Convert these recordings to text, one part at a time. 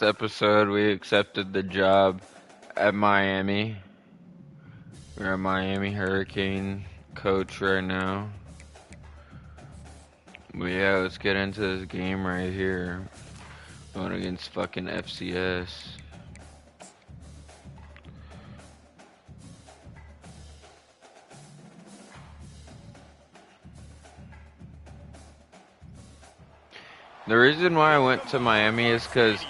Episode, we accepted the job at Miami. We're a Miami Hurricane coach right now. But yeah, let's get into this game right here. Going against fucking FCS. The reason why I went to Miami is because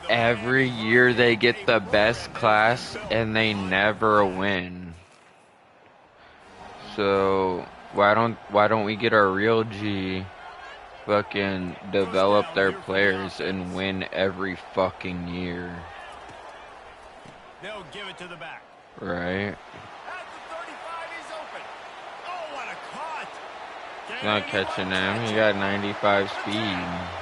every year they get the best class and they never win. So why don't we get our real G fucking develop their players and win every fucking year? They'll give it to the back. Right? At the 35, he's open. Oh, what a cut. He's not catching him. He got 95 speed.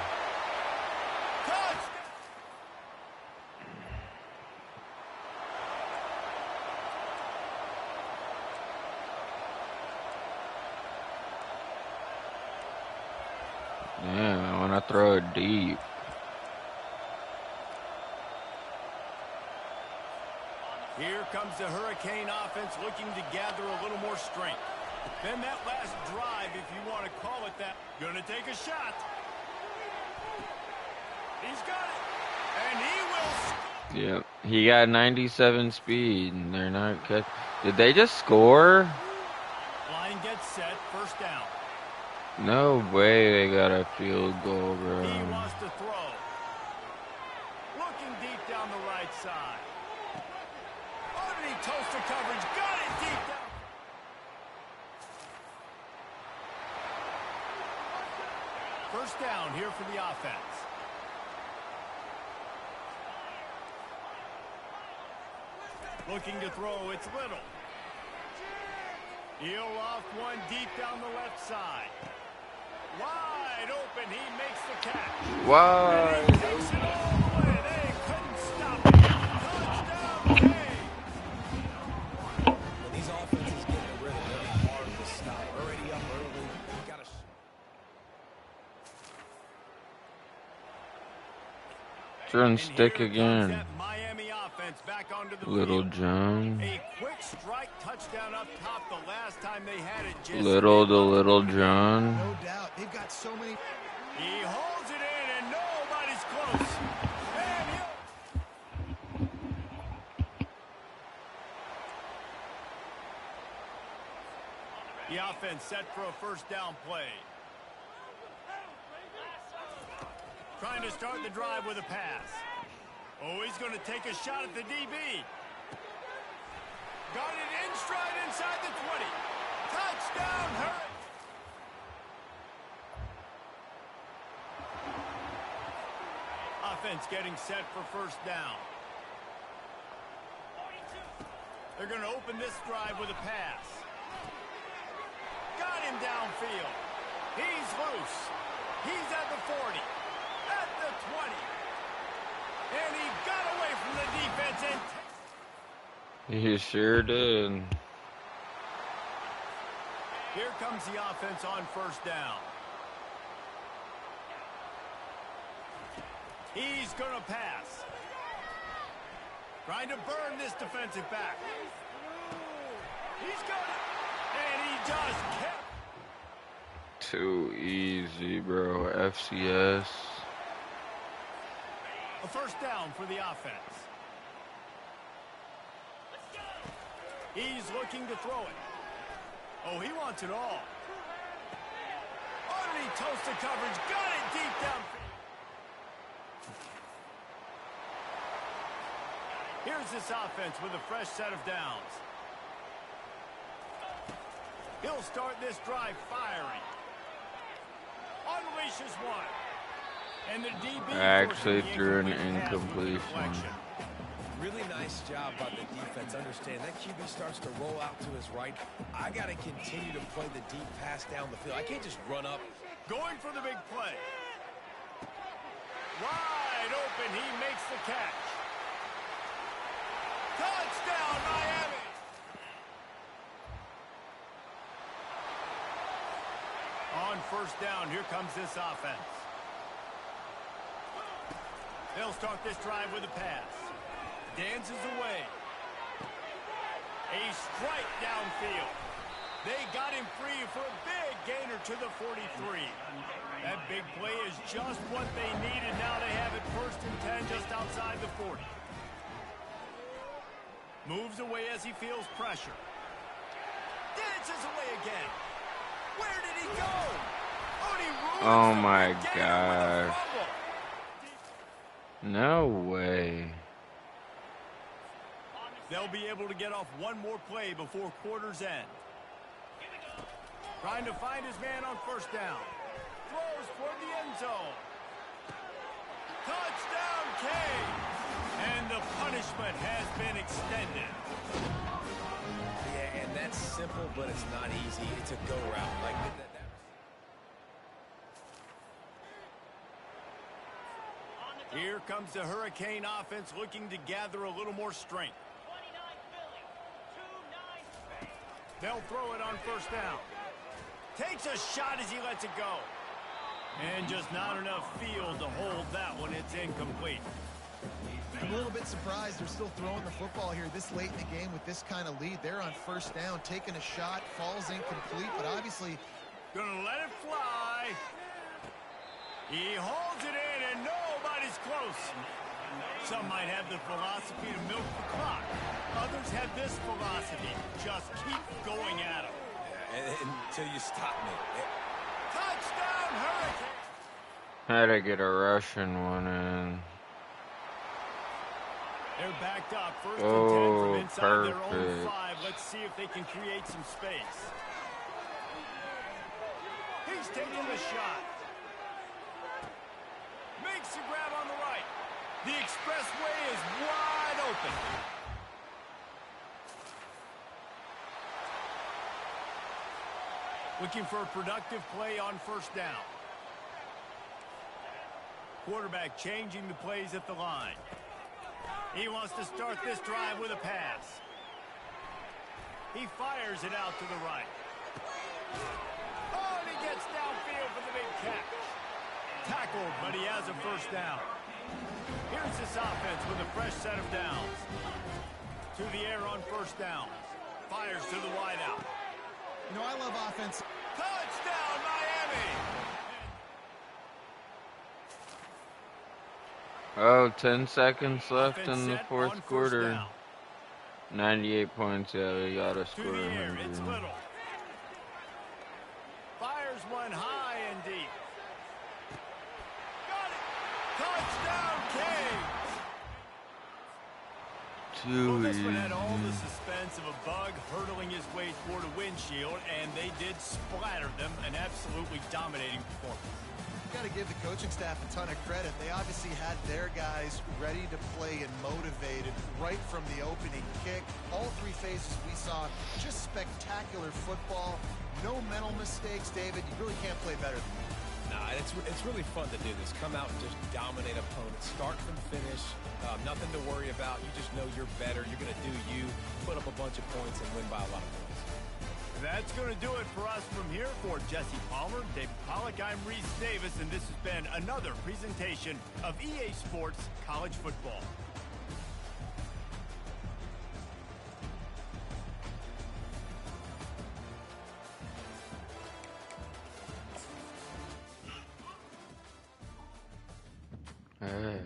Damn, I want to throw it deep. Here comes the Hurricane offense looking to gather a little more strength. Then that last drive, if you want to call it that, gonna take a shot. He's got it. And he will. Yep, he got 97 speed. And they're not catch. Did they just score? Line gets set, first down. No way they got a field goal, bro. He wants to throw. Looking deep down the right side. Underneath toaster coverage, got it deep down. First down here for the offense. Looking to throw, it's Little. He'll loft one deep down the left side. Wide open, he makes the catch. Wide And he takes it all the way. They couldn't stop it. Touchdown, Jay. When these offenses get in the rhythm, they're hard to stop. Already up early. Got to Turn stick again. Back onto the Little field. John. A quick strike touchdown up top the last time they had it. Just Little John. no doubt. They've got so many. He holds it in and nobody's close. And the offense set for a first down play. Trying to start the drive with a pass. Oh, he's going to take a shot at the DB. Got it in stride inside the 20. Touchdown, Hurricane. Offense getting set for first down. They're going to open this drive with a pass. Got him downfield. He's loose. He's at the 40. At the 20. And he got away from the defense and He sure did. here comes the offense on first down. He's going to pass. Trying to burn this defensive back. He's got it. And he just kept. Too easy, bro. FCS. A first down for the offense. He's looking to throw it. Oh, he wants it all. Underneath toasted coverage. Got it deep downfield. Here's this offense with a fresh set of downs. He'll start this drive firing. Unleashes one. And the DB I actually threw an incompletion. Really nice job by the defense. Understand that QB starts to roll out to his right. I got to continue to play the deep pass down the field. I can't just run up. Going for the big play. Wide open. He makes the catch. Touchdown, Miami. On first down, here comes this offense. They'll start this drive with a pass. Dances away. A strike downfield. They got him free for a big gainer to the 43. That big play is just what they needed. Now they have it 1st and 10 just outside the 40. Moves away as he feels pressure. Dances away again. Where did he go? Oh my gosh. No way. They'll be able to get off one more play before quarter's end. Trying to find his man on 1st down. Throws toward the end zone. Touchdown, Kane! And the punishment has been extended. Yeah, and that's simple, but it's not easy. It's a go route. Like that. Here comes the Hurricane offense looking to gather a little more strength. They'll throw it on 1st down. Takes a shot as he lets it go. And just not enough field to hold that one. It's incomplete. I'm a little bit surprised they're still throwing the football here this late in the game with this kind of lead. They're on 1st down, taking a shot, falls incomplete, but obviously... Gonna let it fly. He holds it in, and nobody's close. Some might have the philosophy to milk the clock. Others have this philosophy. Just keep going at him. Until you stop me. Touchdown, Hurricane! Had to get a Russian one in. They're backed up. 1st and 10 from inside their own Perfect. 5. Let's see if they can create some space. He's taking the shot. Makes the grab on the right. The expressway is wide open. Looking for a productive play on 1st down. Quarterback changing the plays at the line. He wants to start this drive with a pass. He fires it out to the right. Oh, and he gets downfield for the big catch. Tackled, but he has a 1st down. Here's this offense with a fresh set of downs. To the air on 1st down. Fires to the wideout. You know, I love offense. Touchdown, Miami! Oh, 10 seconds left Offense in the set 4th on 1st quarter. down. 98 points, yeah, they gotta To score the air, it's 100. Little. Fires one high and deep. Got it! Touchdown, Kane! Too Well, this easy. one had all the suspense of a bug hurtling his way toward a windshield, and they did splatter them. An absolutely dominating performance. You got to give the coaching staff a ton of credit. They obviously had their guys ready to play and motivated right from the opening kick. All 3 phases we saw, just spectacular football. No mental mistakes, David. You really can't play better than that. Nah, it's really fun to do this. Come out and just dominate opponents. Start from finish. Nothing to worry about. You just know you're better. You're going to do you, put up a bunch of points, and win by a lot of points. That's going to do it for us from here. For Jesse Palmer, David Pollack, I'm Reese Davis, and this has been another presentation of EA Sports College Football. Hey.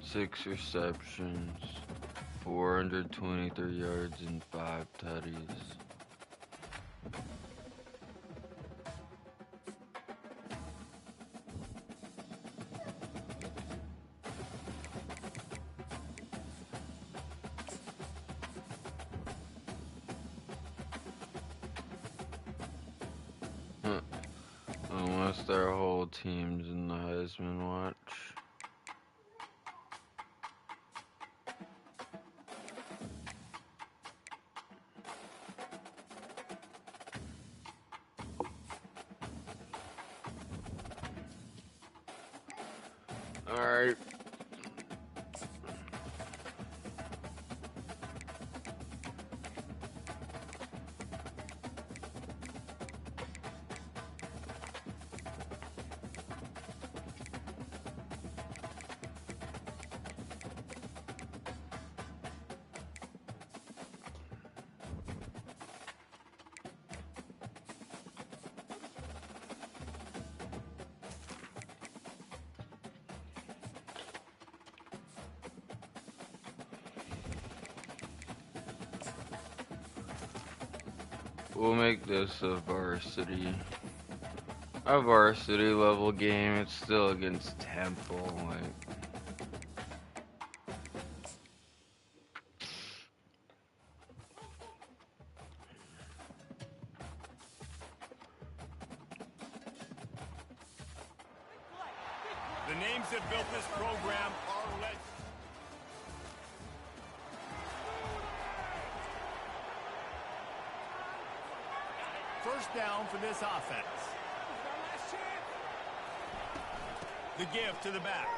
Six receptions, 423 yards, and 5 tutties. teams in the Heisman watch. All right. We'll make this a varsity level game. It's still against Temple, like. The names that built this program are legends. First down for this offense. The give to the back.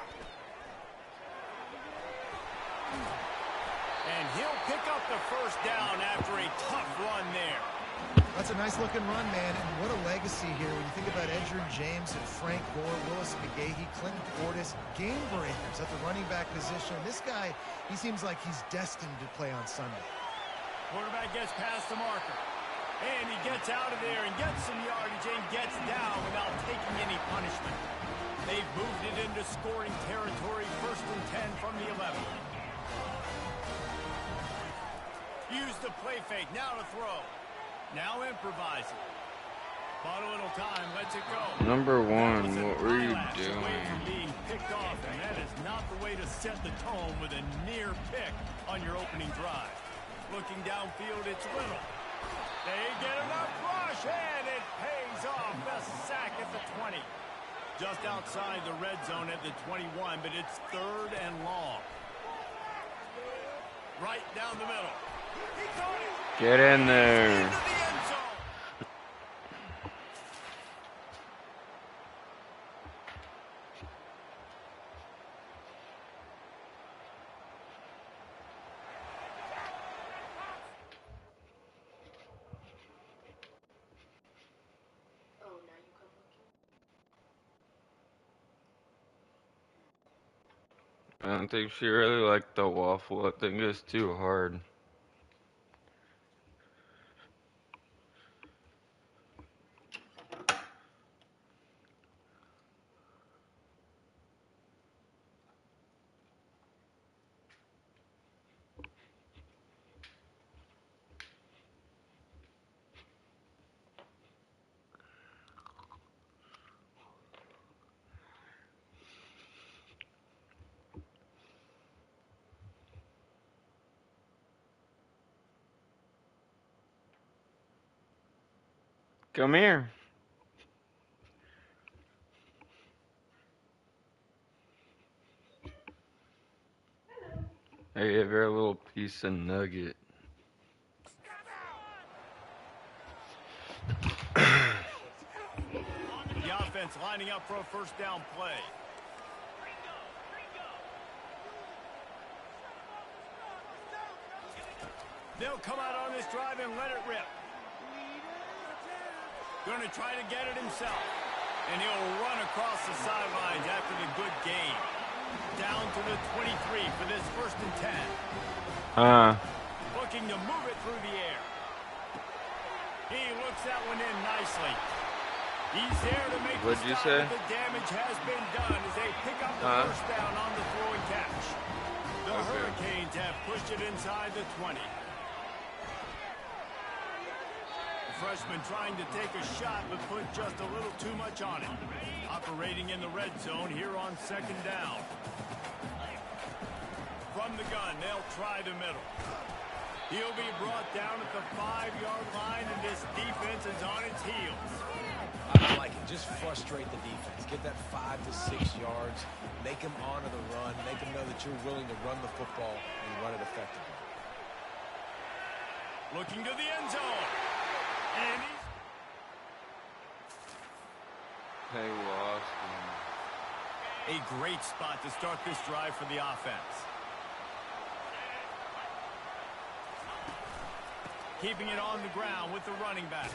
And he'll pick up the first down after a tough run there. That's a nice-looking run, man, and what a legacy here. When you think about Edgerrin James and Frank Gore, Willis McGahee, Clinton Portis, game breakers at the running back position. This guy, he seems like he's destined to play on Sunday. Quarterback gets past the marker. And he gets out of there and gets some yardage and gets down without taking any punishment. They've moved it into scoring territory, 1st and 10 from the 11. Use the play fake, now to throw. Now improvising. Bought a little time, lets it go. Number one, what were you Away doing? from being picked off, and that is not the way to set the tone with a near pick on your opening drive. Looking downfield, it's Little. They get enough rush, and it pays off. The sack at the 20. Just outside the red zone at the 21, but it's 3rd and long. Right down the middle. He caught it. Get in there. Into the end zone. I don't think she really liked the waffle. I think it's too hard. Come here. I gave her a little piece of nugget. The offense lining up for a first down play. They'll come out on this drive and let it rip. Going to try to get it himself. And he'll run across the sidelines after the good gain. Down to the 23 for this 1st and 10. Looking to move it through the air. He looks that one in nicely. He's there to make What'd the you stop, say? but the damage has been done as they pick up the first down on the throw and catch. The Hurricanes have pushed it inside the 20. The freshman trying to take a shot, but put just a little too much on it. Operating in the red zone here on 2nd down. From the gun, they'll try the middle. He'll be brought down at the 5-yard line, and this defense is on its heels. I like it. Just frustrate the defense. Give that 5 to 6 yards. Make them honor the run. Make them know that you're willing to run the football and run it effectively. Looking to the end zone. And he's... They lost him. A great spot to start this drive for the offense. Keeping it on the ground with the running back.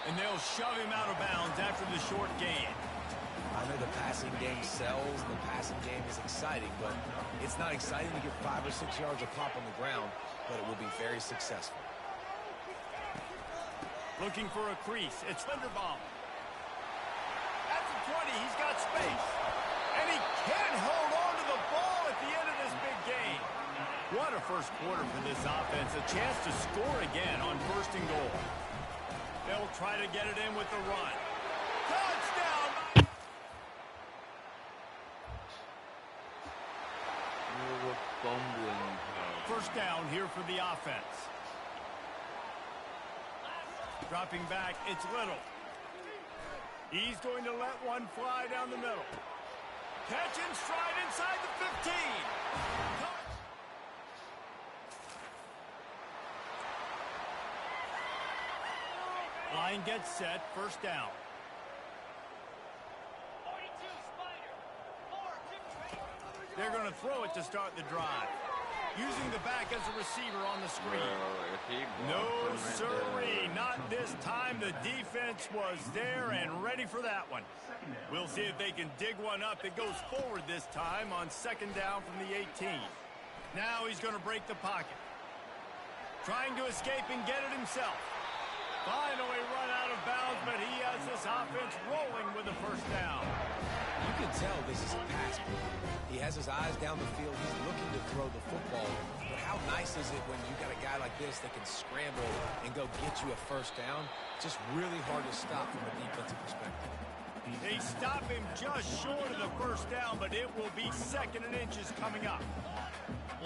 And they'll shove him out of bounds after the short gain. I know the passing game sells, the passing game is exciting, but it's not exciting to get 5 or 6 yards a pop on the ground, but it will be very successful. Looking for a crease. It's Linderbaum. At the 20, he's got space. And he can't hold on to the ball at the end of this big game. What a first quarter for this offense. A chance to score again on 1st and goal. They'll try to get it in with the run. Touchdown! Fumbling. 1st down here for the offense. Dropping back, it's Little. He's going to let one fly down the middle. Catch in stride inside the 15. Line gets set, 1st down. They're going to throw it to start the drive. Using the back as a receiver on the screen. No, sirree, not this time. The defense was there and ready for that one. We'll see if they can dig one up. It goes forward this time on 2nd down from the 18. Now he's going to break the pocket. Trying to escape and get it himself. Finally run out of bounds, but he has this offense rolling with a 1st down. You can tell this is a pass play. He has his eyes down the field. He's looking to throw the football. But how nice is it when you got a guy like this that can scramble and go get you a 1st down? Just really hard to stop from a defensive perspective. They stop him just short of the 1st down, but it will be 2nd and inches coming up.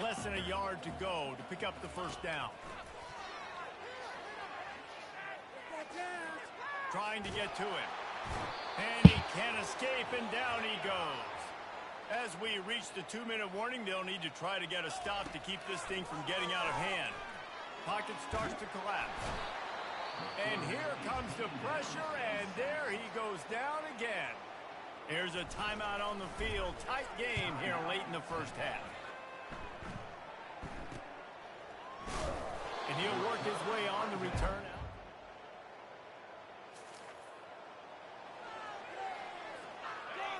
Less than a yard to go to pick up the 1st down. Trying to get to him. And he can't escape, and down he goes. As we reach the 2-minute warning, they'll need to try to get a stop to keep this thing from getting out of hand. Pocket starts to collapse. And here comes the pressure, and there he goes down again. Here's a timeout on the field. Tight game here late in the 1st half. And he'll work his way on the return out.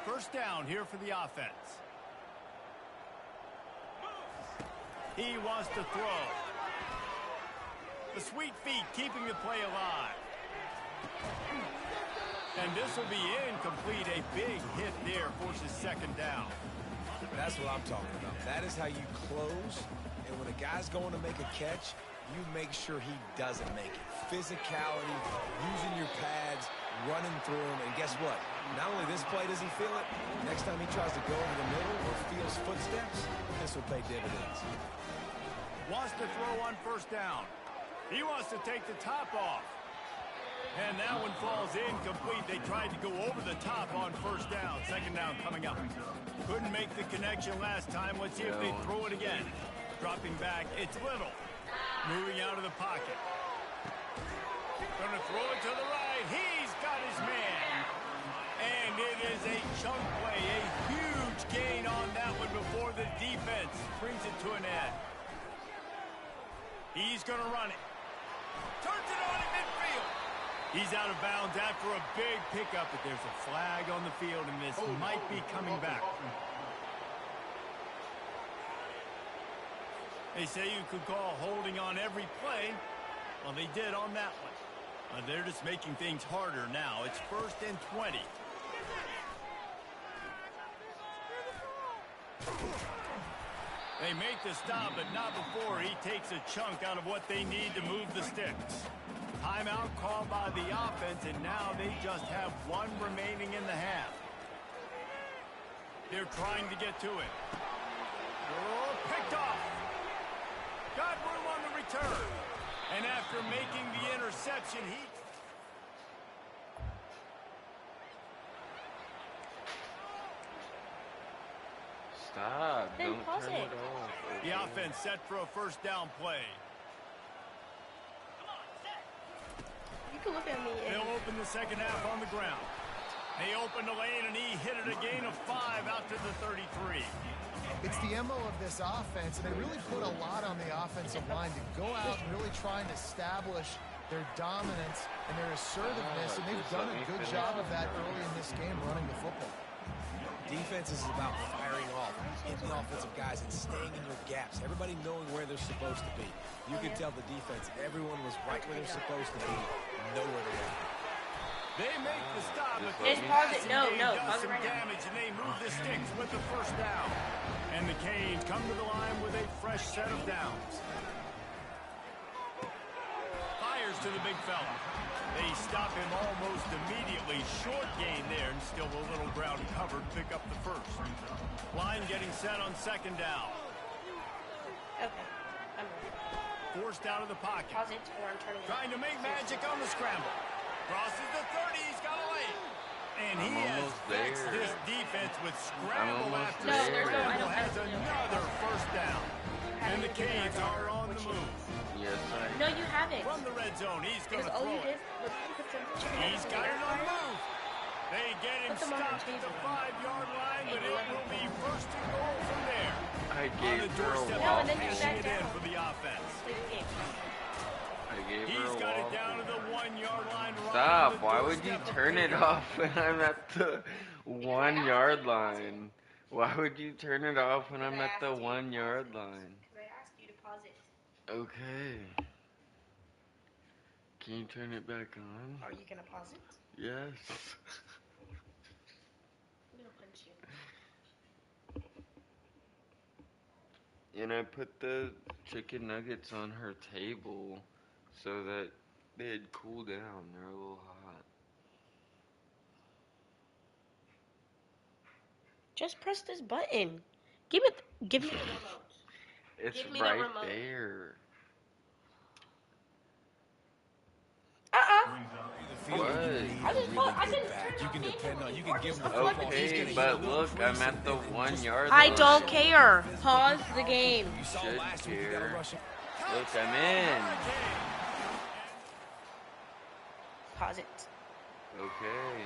First down here for the offense. He wants to throw. The sweet feet keeping the play alive. And this will be incomplete. A big hit there forces 2nd down. That's what I'm talking about. That is how you close. And when a guy's going to make a catch, you make sure he doesn't make it. Physicality, using your pads, running through him. And guess what? Not only this play does he feel it, next time he tries to go over the middle or feels footsteps, this will pay dividends. Wants to throw on 1st down. He wants to take the top off. And that one falls incomplete. They tried to go over the top on 1st down. 2nd down coming up. Couldn't make the connection last time. Let's see if they throw it again. Dropping back, it's Little. Moving out of the pocket. Going to throw it to the right. He's got his man. And it is a chunk play. A huge gain on that one before the defense brings it to an end. He's going to run it. Turns it on in midfield. He's out of bounds after a big pickup, but there's a flag on the field, and this might be coming back. They say you could call holding on every play. Well, they did on that one. They're just making things harder now. It's 1st and 20. They make the stop, but not before he takes a chunk out of what they need to move the sticks. Timeout called by the offense, and now they just have 1 remaining in the half. They're trying to get to it. Oh, picked off. Got room on the return. And after making the interception, Stop. Then Don't pause turn it. it off. The okay? offense set for a first down play. You can look at me and They'll open the second half on the ground. They opened the lane, and he hit it a gain of 5 out to the 33. It's the MO of this offense, and they really put a lot on the offensive line to go out and really try and establish their dominance and their assertiveness, and they've just done let a me good finish. job of that early in this game running the football. Defense is about firing off, hitting the offensive guys, and staying in your gaps. Everybody knowing where they're supposed to be. You can tell the defense, everyone was right where they're supposed to be, know where they are. They make the stop, but Just the pause it. passing No, game no, does pause it some right now. damage, and they move the sticks with the first down. And the Canes come to the line with a fresh set of downs. Fires to the big fella. They stop him almost immediately. Short gain there, and still a little ground covered. Pick up the first. Line getting set on second down. okay. I'm ready. Forced out of the pocket. Pause it or I'm turning it Trying to make magic on the scramble. Crosses the 30. He's got a lane. And he I'm has almost fixed there. this defense with scramble almost after there. No, there's no- I scramble. don't Has have to do it. another first down. And the Canes are on the move. Yes, I. No, you haven't. From the red zone, he's going Because to all throw you did it. was put some chicken He's nuggets in got the it air on the fryer. move. They get him Put them on the stopped at the table. 5-yard line, but And it let will him be first and goal from there. I On gave the her a doorstep, No, and then you waffle. sat passing it in down. for the offense. Play the game. I gave He's her a got it waffle. down to the 1-yard line. right Stop. on the Why would you doorstep of turn it freedom. off when I'm at the 1-yard line? Why would you turn it off when I'm at the 1-yard line? Because I asked you to pause it. Okay. Can you turn it back on? Are you going to pause it? Yes. I'm going to punch you. And I put the chicken nuggets on her table so that they'd cool down. They're a little hot. Just press this button. Give me the remote. It's Give me the right remote. there. Feel What? that you need I a just really thought- I good didn't back. turn You it can on depend on. You can manually. give him the I'm football. He's Okay, gonna but hit a little look, I'm crease at the and 1-yard I line. don't care. Pause the game. You saw Should last week you got care. a rushing. Look, I'm in. Pause it. Okay.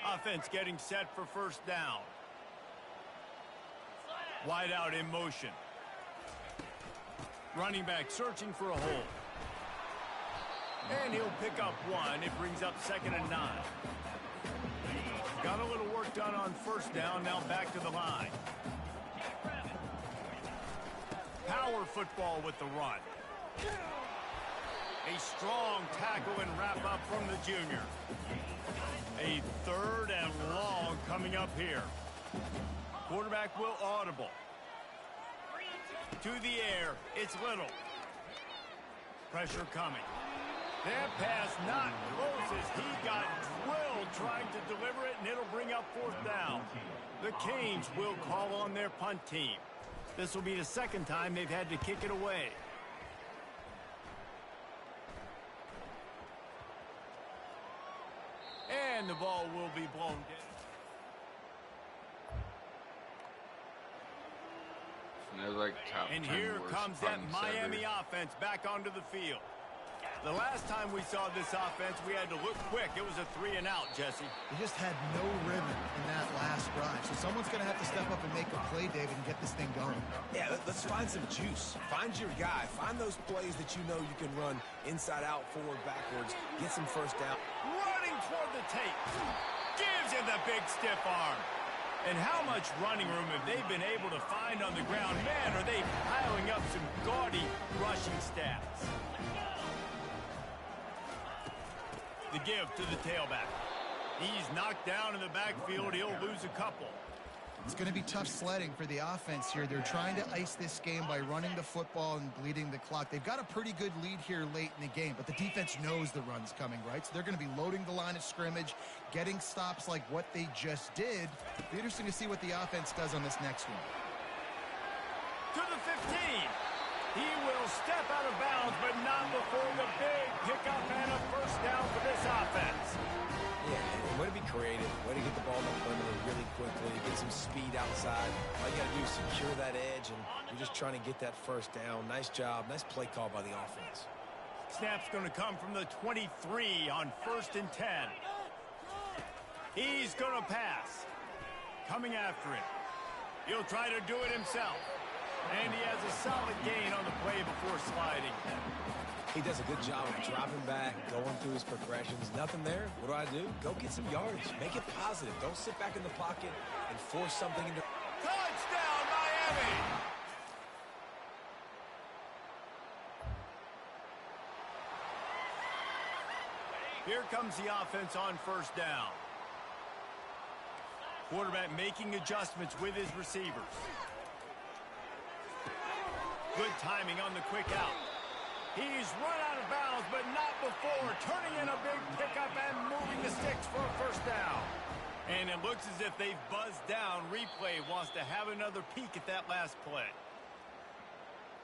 Offense getting set for first down. Wide out in motion. Running back searching for a hole. And he'll pick up one. It brings up 2nd and 9. Got a little work done on first down. Now back to the line. Power football with the run. A strong tackle and wrap up from the junior. A 3rd and long coming up here. Quarterback will audible. To the air, it's Little. Pressure coming. That pass not close as he got drilled trying to deliver it, and it'll bring up 4th down. The Canes will call on their punt team. This will be the 2nd time they've had to kick it away. And the ball will be blown dead. And here comes that Miami offense back onto the field. The last time we saw this offense, we had to look quick. It was a 3 and out, Jesse. They just had no rhythm in that last drive. So someone's going to have to step up and make a play, David, and get this thing going. Yeah, let's find some juice. Find your guy. Find those plays that you know you can run inside out, forward, backwards. Get some first down. Running toward the tape. Gives him the big stiff arm. And how much running room have they been able to find on the ground? Man, are they piling up some gaudy rushing stats. The give to the tailback. He's knocked down in the backfield. He'll lose a couple. It's going to be tough sledding for the offense here. They're trying to ice this game by running the football and bleeding the clock. They've got a pretty good lead here late in the game, but the defense knows the run's coming, right? So they're going to be loading the line of scrimmage, getting stops like what they just did. It'll be interesting to see what the offense does on this next one. To the 15. He will step out of bounds, but not before the big pickup and a first down for this offense. Yeah, and way to be creative, way to get the ball in the perimeter really quickly, get some speed outside. All you got to do is secure that edge, and you're just trying to get that first down. Nice job. Nice play call by the offense. Snap's going to come from the 23 on 1st and 10. He's going to pass. Coming after him. He'll try to do it himself. And he has a solid gain on the play before sliding. He does a good job of dropping back, going through his progressions. Nothing there. What do? Go get some yardage. Make it positive. Don't sit back in the pocket and force something into... Touchdown, Miami! Here comes the offense on first down. Quarterback making adjustments with his receivers. Good timing on the quick out. He's run out of bounds, but not before turning in a big pickup and moving the sticks for a first down. And it looks as if they've buzzed down. Replay wants to have another peek at that last play.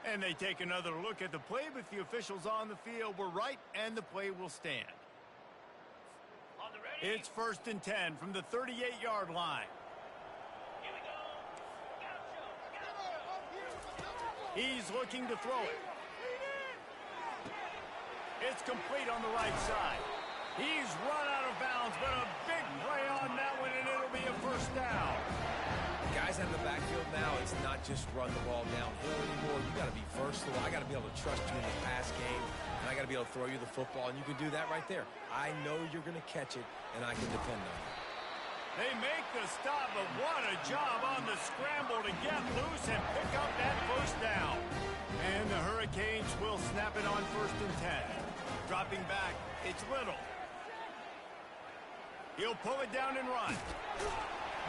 And they take another look at the play, but the officials on the field were right, and the play will stand. It's 1st and 10 from the 38-yard line. He's looking to throw it. It's complete on the right side. He's run out of bounds, but a big play on that one, and it'll be a first down. Guys out of the backfield now, it's not just run the ball downhill anymore. You got to be versatile. I got to be able to trust you in the pass game, and I got to be able to throw you the football, and you can do that right there. I know you're going to catch it, and I can depend on it. They make the stop, but what a job on the scramble to get loose and pick up that first down. And the Hurricanes will snap it on 1st and 10. Dropping back, it's Little. He'll pull it down and run.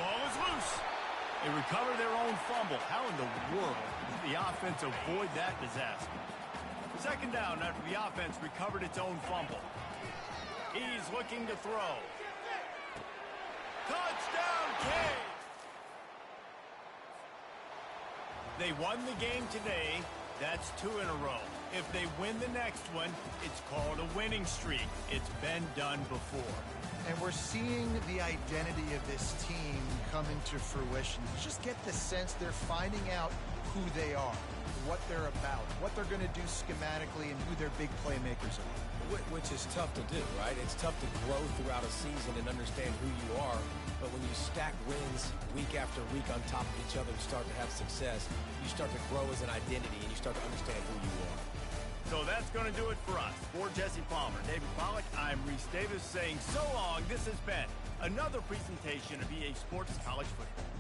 Ball is loose. They recover their own fumble. How in the world did the offense avoid that disaster? 2nd down after the offense recovered its own fumble. He's looking to throw. Touchdown, Canes! They won the game today. That's 2 in a row. If they win the next one, it's called a winning streak. It's been done before. And we're seeing the identity of this team come into fruition. You just get the sense they're finding out who they are, what they're about, what they're going to do schematically, and who their big playmakers are. Which is tough to do, right? It's tough to grow throughout a season and understand who you are. But when you stack wins week after week on top of each other and start to have success, you start to grow as an identity and you start to understand who you are. So that's going to do it for us. For Jesse Palmer, David Pollack, I'm Reese Davis saying so long. This has been another presentation of EA Sports College Football.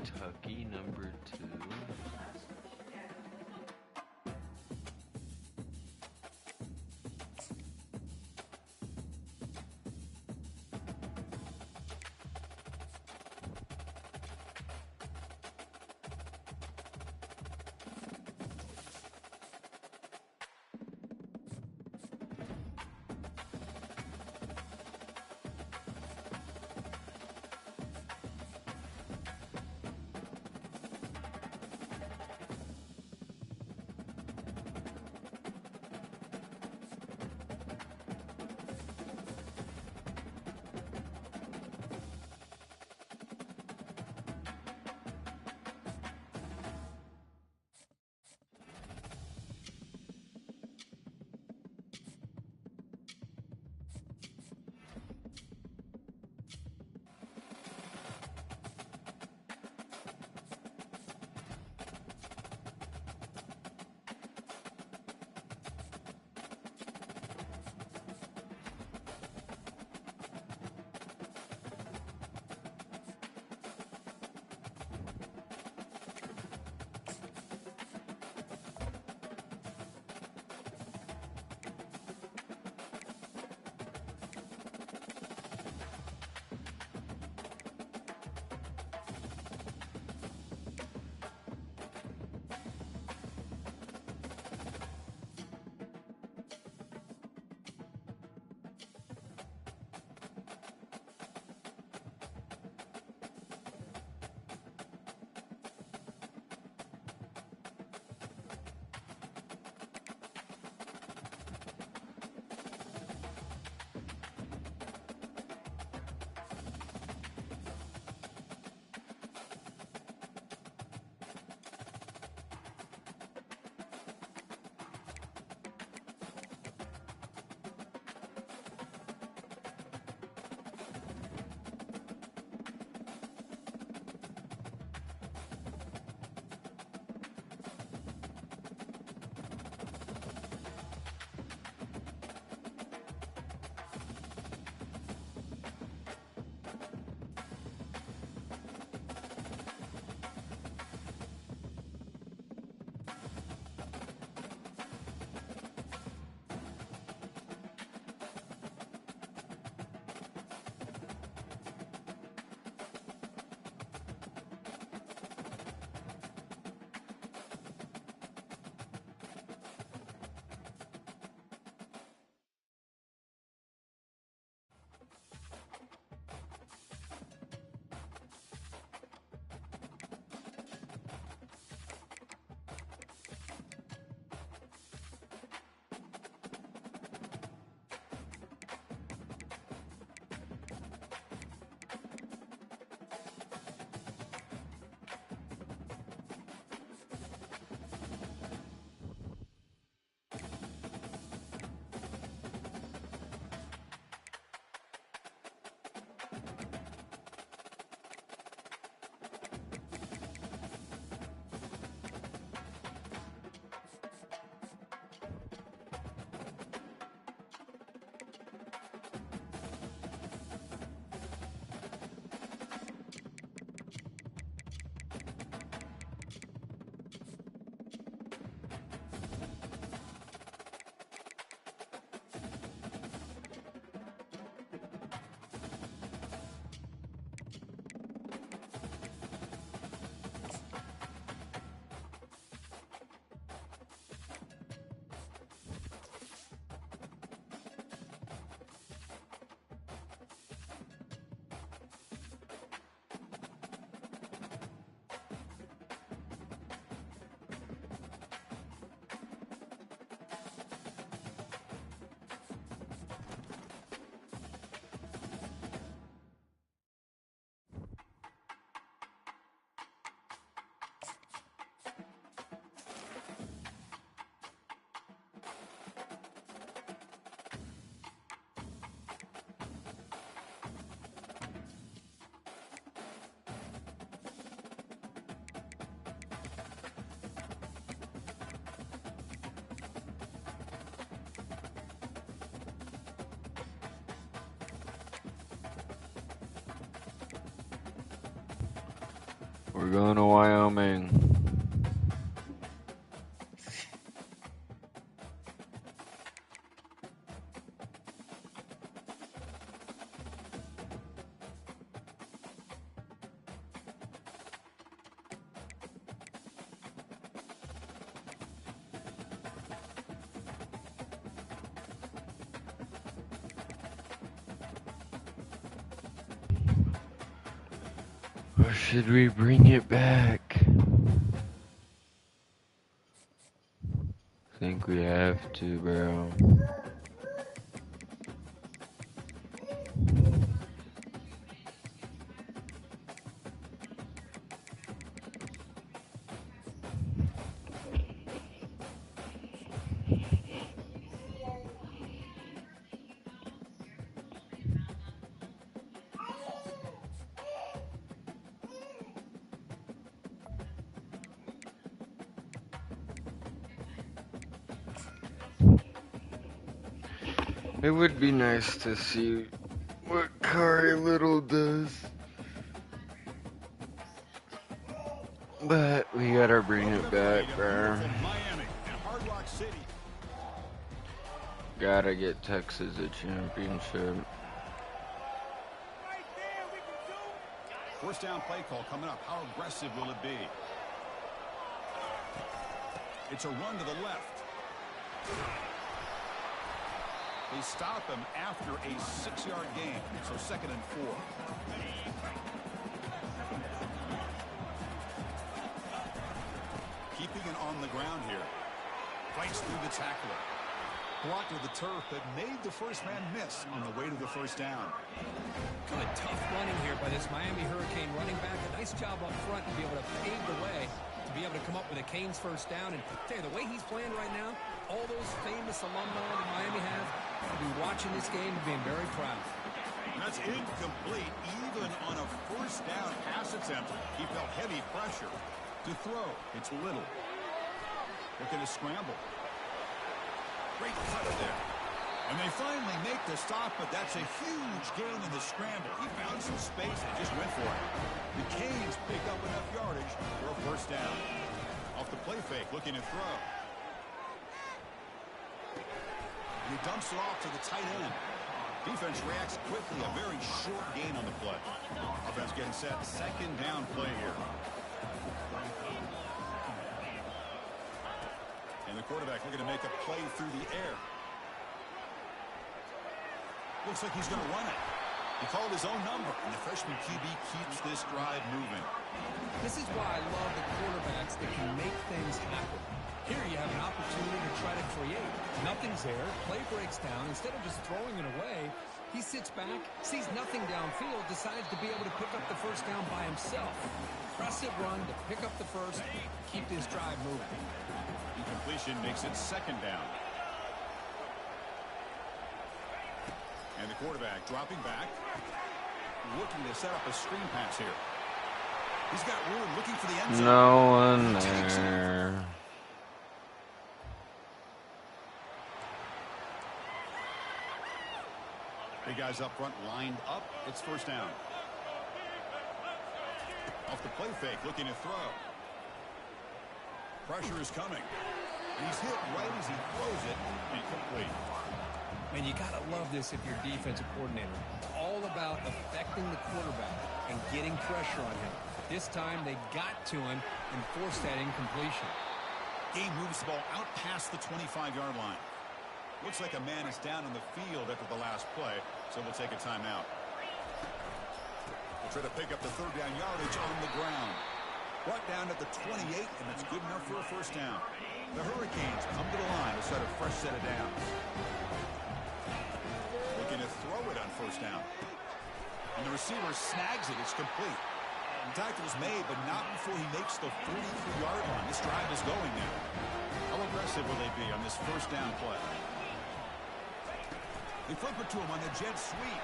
Kentucky #2. We're going to Wyoming. Or should we bring it back? I think we have to, bro. It would be nice to see what Kari Little does. But we gotta bring it back, bro. Gotta get Texas a championship. First down play call coming up. How aggressive will it be? It's a run to the left. They stop him after a 6-yard gain, so 2nd and 4. Keeping it on the ground here. Fights through the tackler. Blocked with the turf, but made the first man miss on the way to the first down. Good, tough running here by this Miami Hurricane running back. A nice job up front to be able to pave the way, to be able to come up with a Canes first down. And tell you, the way he's playing right now, all those famous alumni that Miami has will be watching this game and being very proud. That's incomplete, even on a first down pass attempt. He felt heavy pressure to throw. It's Little. Looking to scramble. Great cut there. And they finally make the stop, but that's a huge gain in the scramble. He found some space and just went for it. The Canes pick up enough yardage for a first down. Off the play fake, looking to throw. And he dumps it off to the tight end. Defense reacts quickly. A very short gain on the play. Offense getting set. 2nd down play here. And the quarterback looking to make a play through the air. Looks like he's going to run it. He called his own number, and the freshman QB keeps this drive moving. This is why I love the quarterbacks that can make things happen. Here you have an opportunity to try to create. Nothing's there. Play breaks down. Instead of just throwing it away, he sits back, sees nothing downfield, decides to be able to pick up the first down by himself. Impressive run to pick up the first, keep this drive moving. Incompletion makes it 2nd down. And the quarterback dropping back, looking to set up a screen pass here. He's got room, looking for the end zone. No one there. Big guys up front lined up. It's first down. Off the play fake, looking to throw. Pressure is coming. And he's hit right as he throws it. Incomplete. And you got to love this if you're defensive coordinator. It's all about affecting the quarterback and getting pressure on him. This time they got to him and forced that incompletion. Game moves the ball out past the 25-yard line. Looks like a man is down in the field after the last play, so we'll take a timeout. We'll try to pick up the 3rd down yardage on the ground. Brought down at the 28, and that's good enough for a first down. The Hurricanes come to the line to set a fresh set of downs. Looking to throw it on first down. And the receiver snags it. It's complete. The tackle is made, but not before he makes the 43-yard line. This drive is going now. How aggressive will they be on this first down play? They flip it to him on the jet sweep.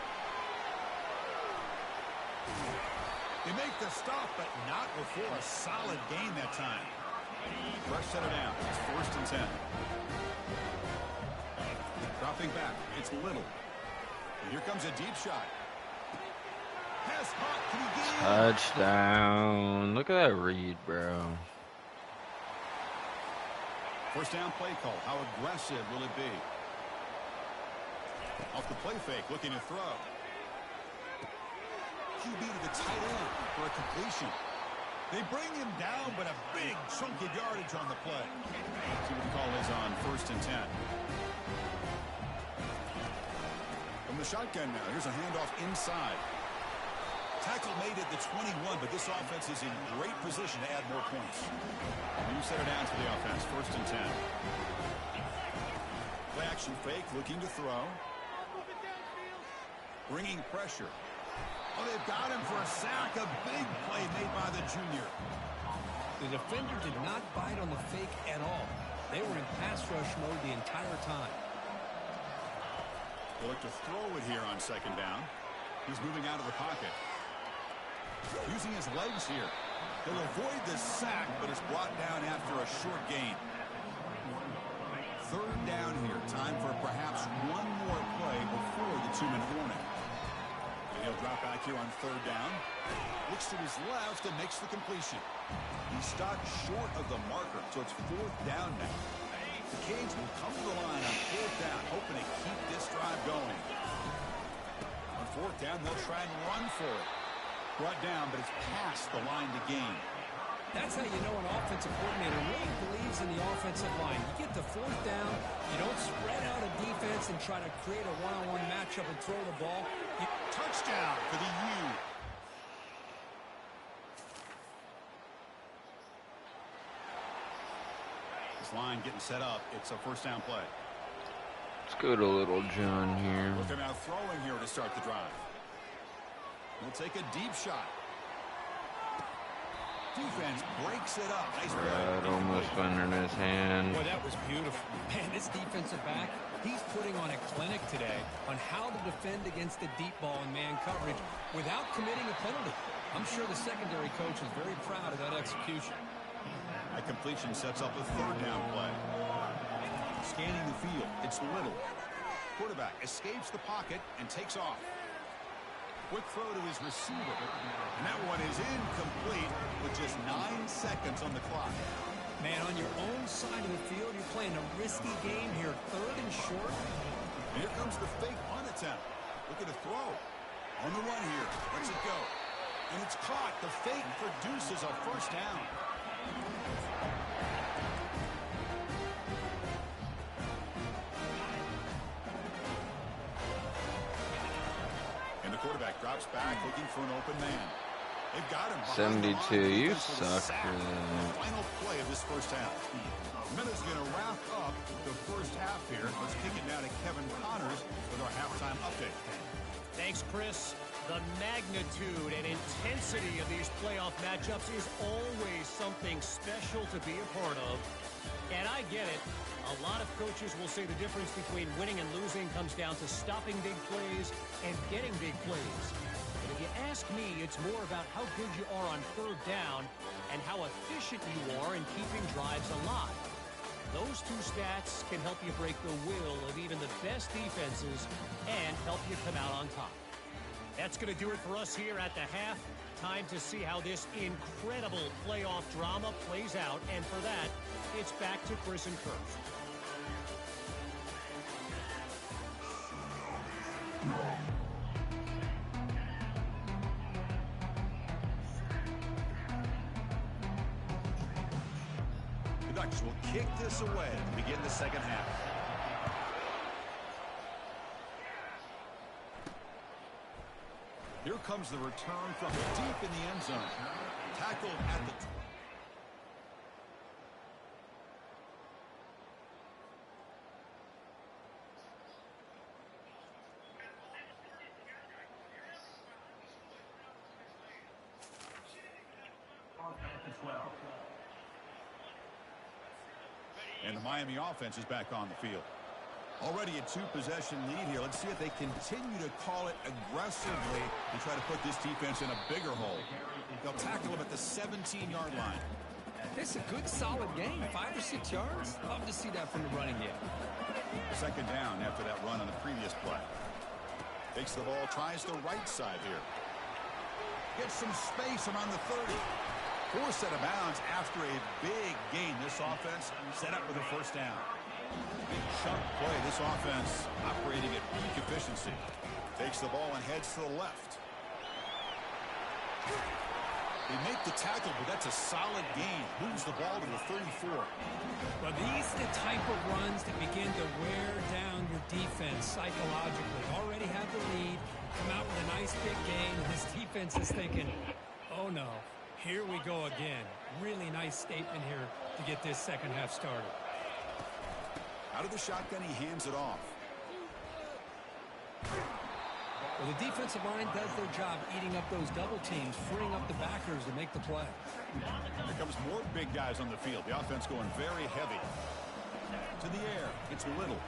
They make the stop, but not before a solid gain that time. Fresh set of downs. It's 1st and 10. Dropping back. It's Little. And here comes a deep shot. Pass caught. Can he get in? Touchdown. Look at that read, bro. First down play call. How aggressive will it be? Off the play fake, looking to throw. QB to the tight end for a completion. They bring him down, but a big chunk of yardage on the play. See what the call is on 1st and 10. From the shotgun now, here's a handoff inside. Tackle made at the 21, but this offense is in great position to add more points. You set it down to the offense, 1st and 10. Play action fake, looking to throw. Bringing pressure. Oh, they've got him for a sack. A big play made by the junior. The defender did not bite on the fake at all. They were in pass rush mode the entire time. They'll look to throw it here on 2nd down. He's moving out of the pocket. Using his legs here. He'll avoid the sack, but it's brought down after a short gain. 3rd down here. Time for perhaps one more play before the 2-minute warning. And he'll drop back here on 3rd down. Looks to his left and makes the completion. He stopped short of the marker, so it's 4th down now. The Canes will come to the line on 4th down, hoping to keep this drive going. On 4th down, they'll try and run for it. Brought down, but it's past the line to gain. That's how you know an offensive coordinator really believes in the offensive line. You get to 4th down, you don't spread out a defense and try to create a one-on-one matchup and throw the ball. Touchdown for the U. This line getting set up. It's a 1st down play. Let's go to Little John here. Look, they're now throwing here to start the drive. They'll take a deep shot. Defense breaks it up. Nice play. Brad almost went in his hand. Boy, that was beautiful. Man, this defensive back, he's putting on a clinic today on how to defend against the deep ball and man coverage without committing a penalty. I'm sure the secondary coach is very proud of that execution. That completion sets up a 3rd down play. Scanning the field. It's Little. Quarterback escapes the pocket and takes off. Quick throw to his receiver. And that one is incomplete with just 9 seconds on the clock. Man, on your own side of the field, you're playing a risky game here. 3rd and short. And here comes the fake punt attempt. Looking to throw. On the run here. Lets it go. And it's caught. The fake produces a 1st down. And the quarterback drops back looking for an open man. They've got him. 72. You suck for that. Final play of this 1st half. Minutes going to wrap up the 1st half here. Let's kick it down to Kevin Connors with our halftime update. Thanks, Chris. The magnitude and intensity of these playoff matchups is always something special to be a part of. And I get it. A lot of coaches will say the difference between winning and losing comes down to stopping big plays and getting big plays. But if you ask me, it's more about how good you are on 3rd down and how efficient you are in keeping drives alive. Those two stats can help you break the will of even the best defenses and help you come out on top. That's going to do it for us here at the half. Time to see how this incredible playoff drama plays out. And for that, it's back to Chris and Kurt. The Ducks will kick this away to begin the 2nd half. Here comes the return from deep in the end zone. Tackled at the... And the Miami offense is back on the field. Already a 2-possession lead here. Let's see if they continue to call it aggressively and try to put this defense in a bigger hole. They'll tackle him at the 17-yard line. It's a good, solid game. 5 or 6 yards. Love to see that from the running game. 2nd down after that run on the previous play. Takes the ball, tries the right side here. Gets some space around the 30. Forced out of bounds after a big gain. This offense set up with a first down. Big chunk play. This offense operating at peak efficiency. Takes the ball and heads to the left. They make the tackle, but that's a solid gain. Moves the ball to the 34. Well, these are the type of runs that begin to wear down your defense psychologically. Already have the lead, come out with a nice big gain, and this defense is thinking, oh no, here we go again. Really nice statement here to get this second half started. Out of the shotgun, he hands it off. Well, the defensive line does their job eating up those double teams, freeing up the backers to make the play. Here comes more big guys on the field. The offense going very heavy. To the air. It's Little.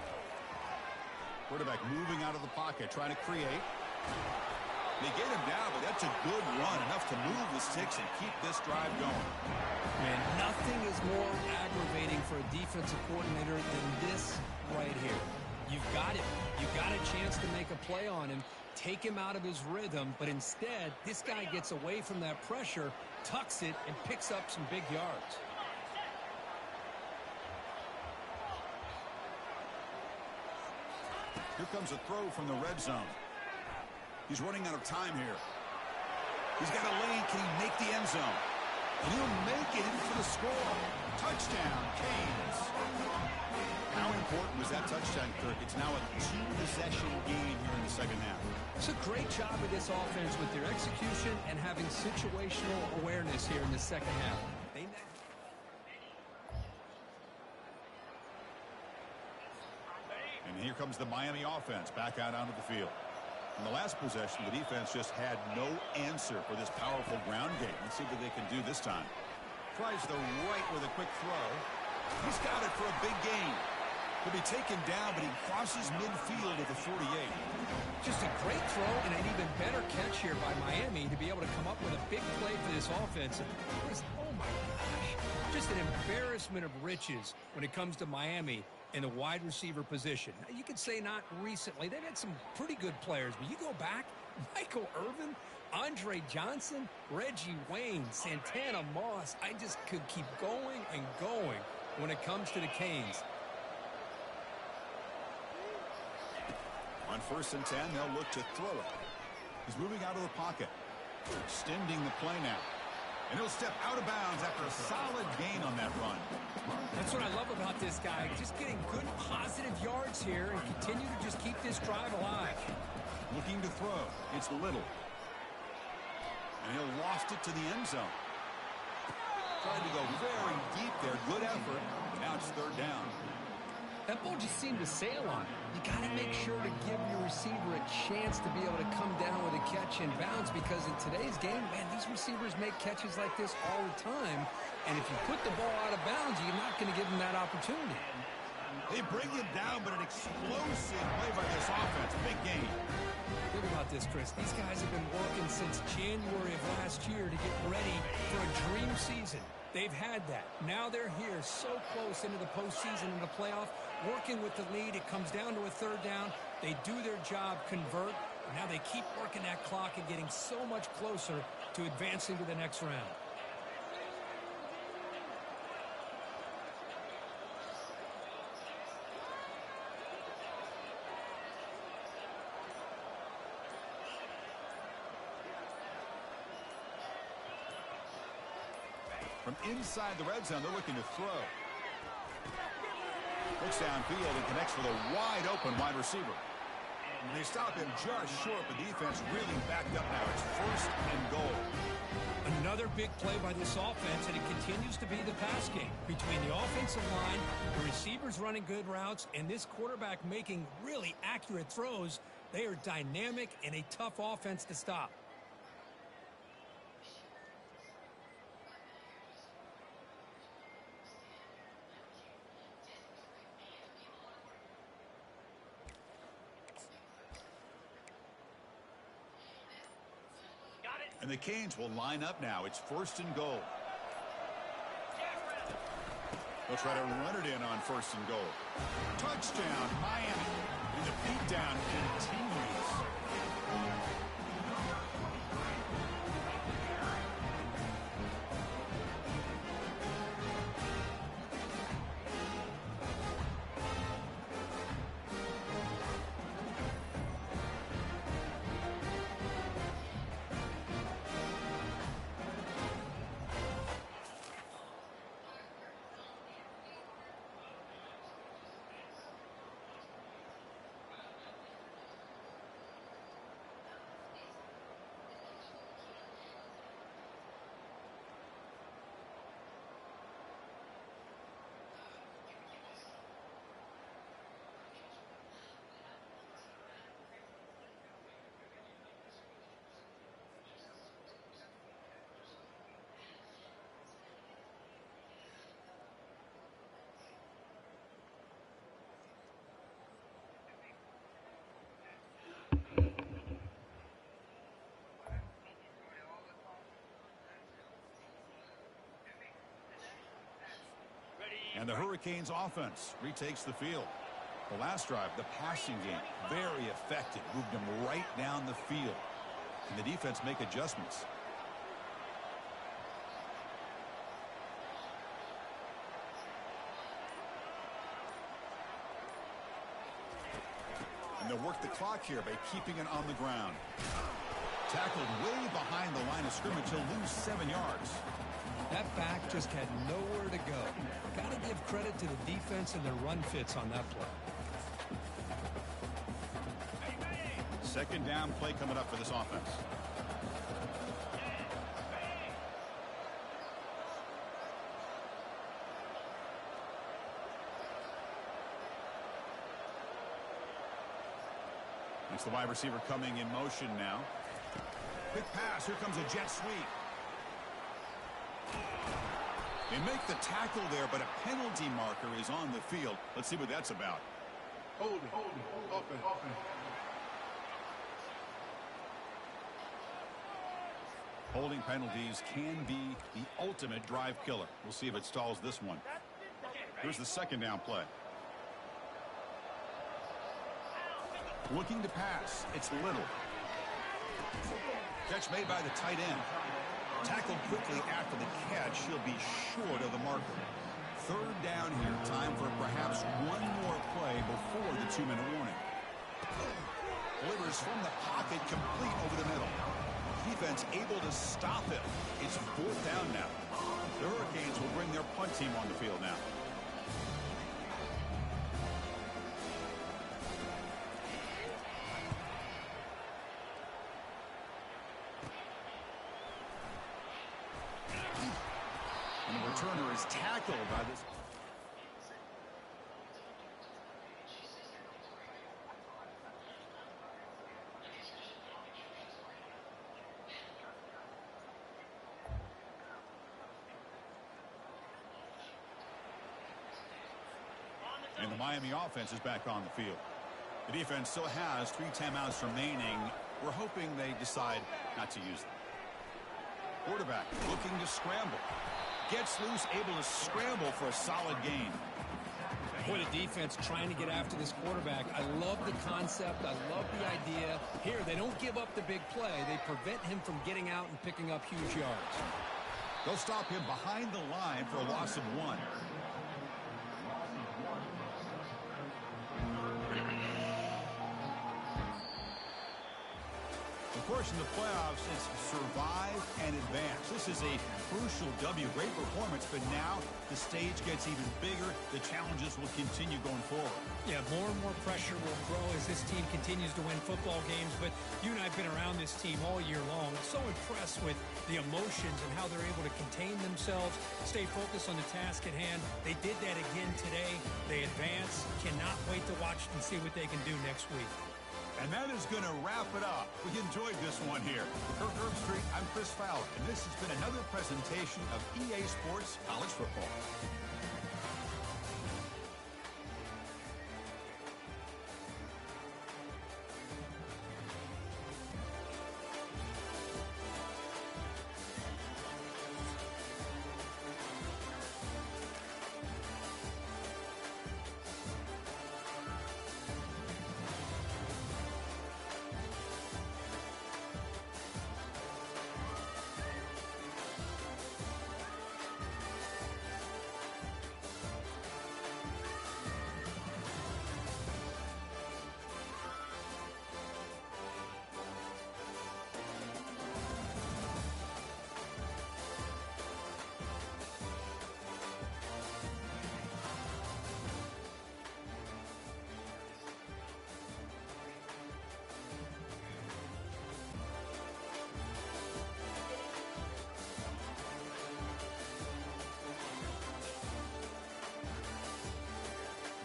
Quarterback moving out of the pocket, trying to create. They get him down, but that's a good run. Enough to move the sticks and keep this drive going. Man, nothing is more aggravating for a defensive coordinator than this right here. You've got it. You've got a chance to make a play on him, take him out of his rhythm, but instead, this guy gets away from that pressure, tucks it, and picks up some big yards. Here comes a throw from the red zone. He's running out of time here. He's got a lane. Can he make the end zone? And he'll make it for the score. Touchdown, Canes. How important was that touchdown, Kirk? It's now a two-possession game here in the second half. It's a great job of this offense with their execution and having situational awareness here in the second half. And here comes the Miami offense back out onto the field. In the last possession, the defense just had no answer for this powerful ground game. Let's see what they can do this time. Tries the right with a quick throw. He's got it for a big gain. He'll be taken down, but he crosses midfield at the 48. Just a great throw and an even better catch here by Miami to be able to come up with a big play for this offense. Oh my gosh, just an embarrassment of riches when it comes to Miami in the wide receiver position. Now, you could say not recently. They've had some pretty good players, but you go back, Michael Irvin, Andre Johnson, Reggie Wayne, Santana Moss. I just could keep going and going when it comes to the Canes. On 1st and 10, they'll look to throw it. He's moving out of the pocket. Extending the play now. And he'll step out of bounds after a solid gain on that run. That's what I love about this guy. Just getting good, positive yards here and continue to just keep this drive alive. Looking to throw. It's Little. And he'll loft it to the end zone. Tried to go very deep there. Good effort. Now it's 3rd down. That ball just seemed to sail on it. You got to make sure to give your receiver a chance to be able to come down with a catch and bounce, because in today's game, man, these receivers make catches like this all the time. And if you put the ball out of bounds, you're not going to give them that opportunity. They bring him down, but an explosive play by this offense. Big gain. Think about this, Chris. These guys have been working since January of last year to get ready for a dream season. They've had that. Now they're here so close into the postseason and the playoff, working with the lead. It comes down to a 3rd down. They do their job, convert. Now they keep working that clock and getting so much closer to advancing to the next round. From inside the red zone, they're looking to throw. Looks downfield and connects with a wide open wide receiver. And they stop him just short, but defense really backed up now. It's 1st and goal. Another big play by this offense, and it continues to be the pass game. Between the offensive line, the receivers running good routes, and this quarterback making really accurate throws, they are dynamic and a tough offense to stop. And the Canes will line up now. It's 1st and goal. They'll try to run it in on 1st and goal. Touchdown, Miami. And the beatdown continues. And the Hurricanes offense retakes the field. The last drive, the passing game, very effective. Moved them right down the field. And the defense make adjustments. And they'll work the clock here by keeping it on the ground. Tackled way behind the line of scrimmage. He'll lose 7 yards. That back just had nowhere to go. Got to give credit to the defense and their run fits on that play. Second down play coming up for this offense. It's the wide receiver coming in motion now. Quick pass. Here comes a jet sweep. They make the tackle there, but a penalty marker is on the field. Let's see what that's about. Hold it. Open. Holding penalties can be the ultimate drive killer. We'll see if it stalls this one. Here's the second down play. Looking to pass. It's Little. Catch made by the tight end. Tackled quickly after the catch. He'll be short of the marker. Third down here. Time for perhaps one more play before the 2-minute warning. Delivers from the pocket, complete over the middle. Defense able to stop it. It's fourth down now. The Hurricanes will bring their punt team on the field now. And the returner is tackled by this. And the Miami offense is back on the field. The defense still has 3 timeouts remaining. We're hoping they decide not to use them. Quarterback looking to scramble. Gets loose, able to scramble for a solid gain. Boy, the defense trying to get after this quarterback. I love the concept. I love the idea. Here, they don't give up the big play. They prevent him from getting out and picking up huge yards. They'll stop him behind the line for a loss of 1. Of course, in the playoffs, it's survive and advance. This is a crucial W. Great performance, but now the stage gets even bigger. The challenges will continue going forward. Yeah, more and more pressure will grow as this team continues to win football games. But you and I have been around this team all year long. So impressed with the emotions and how they're able to contain themselves, stay focused on the task at hand. They did that again today. They advance. Cannot wait to watch and see what they can do next week. And that is going to wrap it up. We enjoyed this one here. For Kirk Herbstreit, I'm Chris Fowler, and this has been another presentation of EA Sports College Football.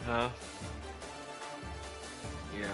Huh? Yeah.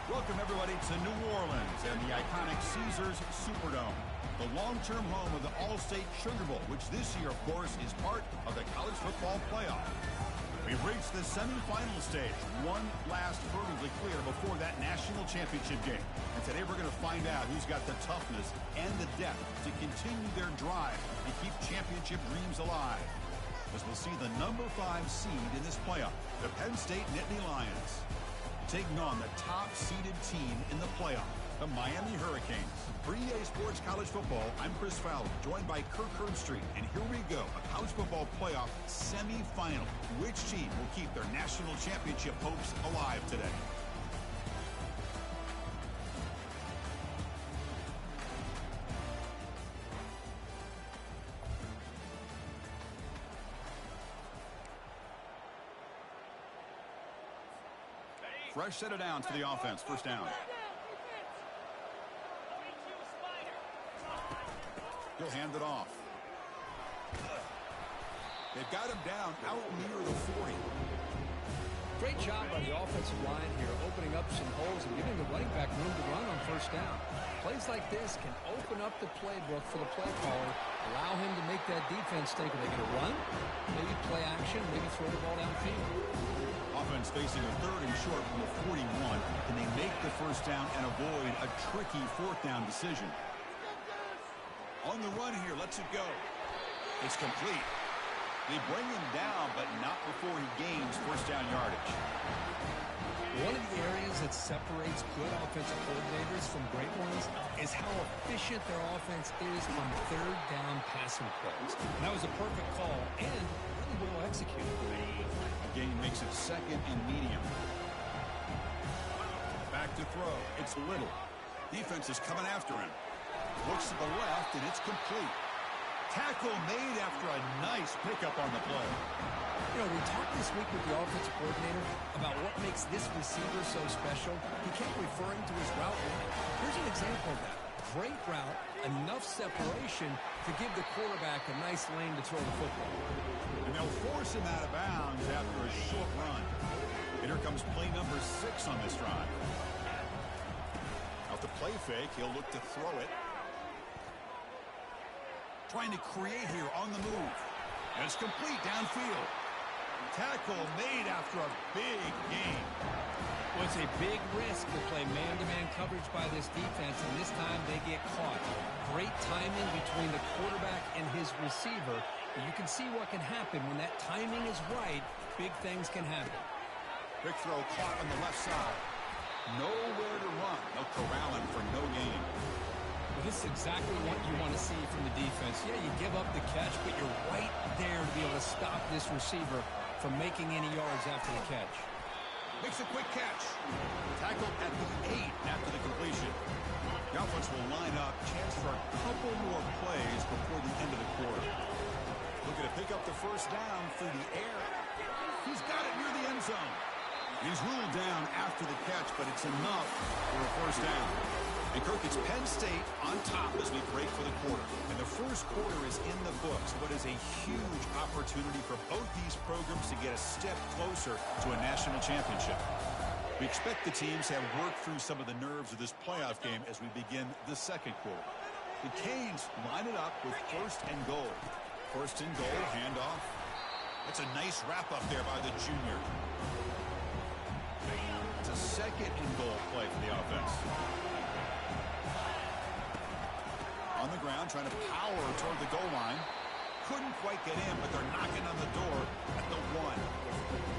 Welcome, everybody, to New Orleans and the iconic Caesars Superdome, the long-term home of the All-State Sugar Bowl, which this year, of course, is part of the college football playoff. We've reached the semifinal stage, one last hurdle to clear before that national championship game. And today we're going to find out who's got the toughness and the depth to continue their drive to keep championship dreams alive. As we'll see the number 5 seed in this playoff, the Penn State Nittany Lions, taking on the top-seeded team in the playoff, the Miami Hurricanes. For EA Sports College Football, I'm Chris Fowler, joined by Kirk Herbstreit. And here we go, a college football playoff semifinal. Which team will keep their national championship hopes alive today? Fresh set of downs for the offense. First down. He'll hand it off. They've got him down out near the 40. Great job by the offensive line here, opening up some holes and giving the running back room to run on first down. Plays like this can open up the playbook for the play caller, allow him to make that defense think, are they going to run? Maybe play action, maybe throw the ball downfield. Offense facing a 3rd and short from the 41. Can they make the first down and avoid a tricky 4th down decision? On the run here, lets it go. It's complete. They bring him down, but not before he gains first down yardage. One of the areas that separates good offensive coordinators from great ones is how efficient their offense is on 3rd down passing plays. And that was a perfect call and really well executed. Gain makes it 2nd and medium. Back to throw. It's Little. Defense is coming after him. Looks to the left, and it's complete. Tackle made after a nice pickup on the play. You know, we talked this week with the offensive coordinator about what makes this receiver so special. He kept referring to his route running. Here's an example of that. Great route, enough separation to give the quarterback a nice lane to throw the football. And they'll force him out of bounds after a short run. And here comes play number 6 on this drive. Out the play fake, he'll look to throw it. Trying to create here on the move. And it's complete downfield. Tackle made after a big gain. Well, it's a big risk to play man-to-man coverage by this defense, and this time they get caught. Great timing between the quarterback and his receiver. But you can see what can happen when that timing is right. Big things can happen. Quick throw caught on the left side. Nowhere to run. They'll corral him for no gain. Well, this is exactly what you want to see from the defense. Yeah, you give up the catch, but you're right there to be able to stop this receiver from making any yards after the catch. Makes a quick catch. Tackled at the 8 after the completion. The offense will line up. Chance for a couple more plays before the end of the quarter. Looking to pick up the first down through the air. He's got it near the end zone. He's ruled down after the catch, but it's enough for a first down. And Kirk, it's Penn State on top as we break for the quarter. And the first quarter is in the books. What is a huge opportunity for both these programs to get a step closer to a national championship. We expect the teams to have worked through some of the nerves of this playoff game as we begin the second quarter. The Canes line it up with 1st and goal. 1st and goal, handoff. That's a nice wrap-up there by the junior. It's a 2nd and goal play for the offense. On the ground, trying to power toward the goal line. Couldn't quite get in, but they're knocking on the door at the 1.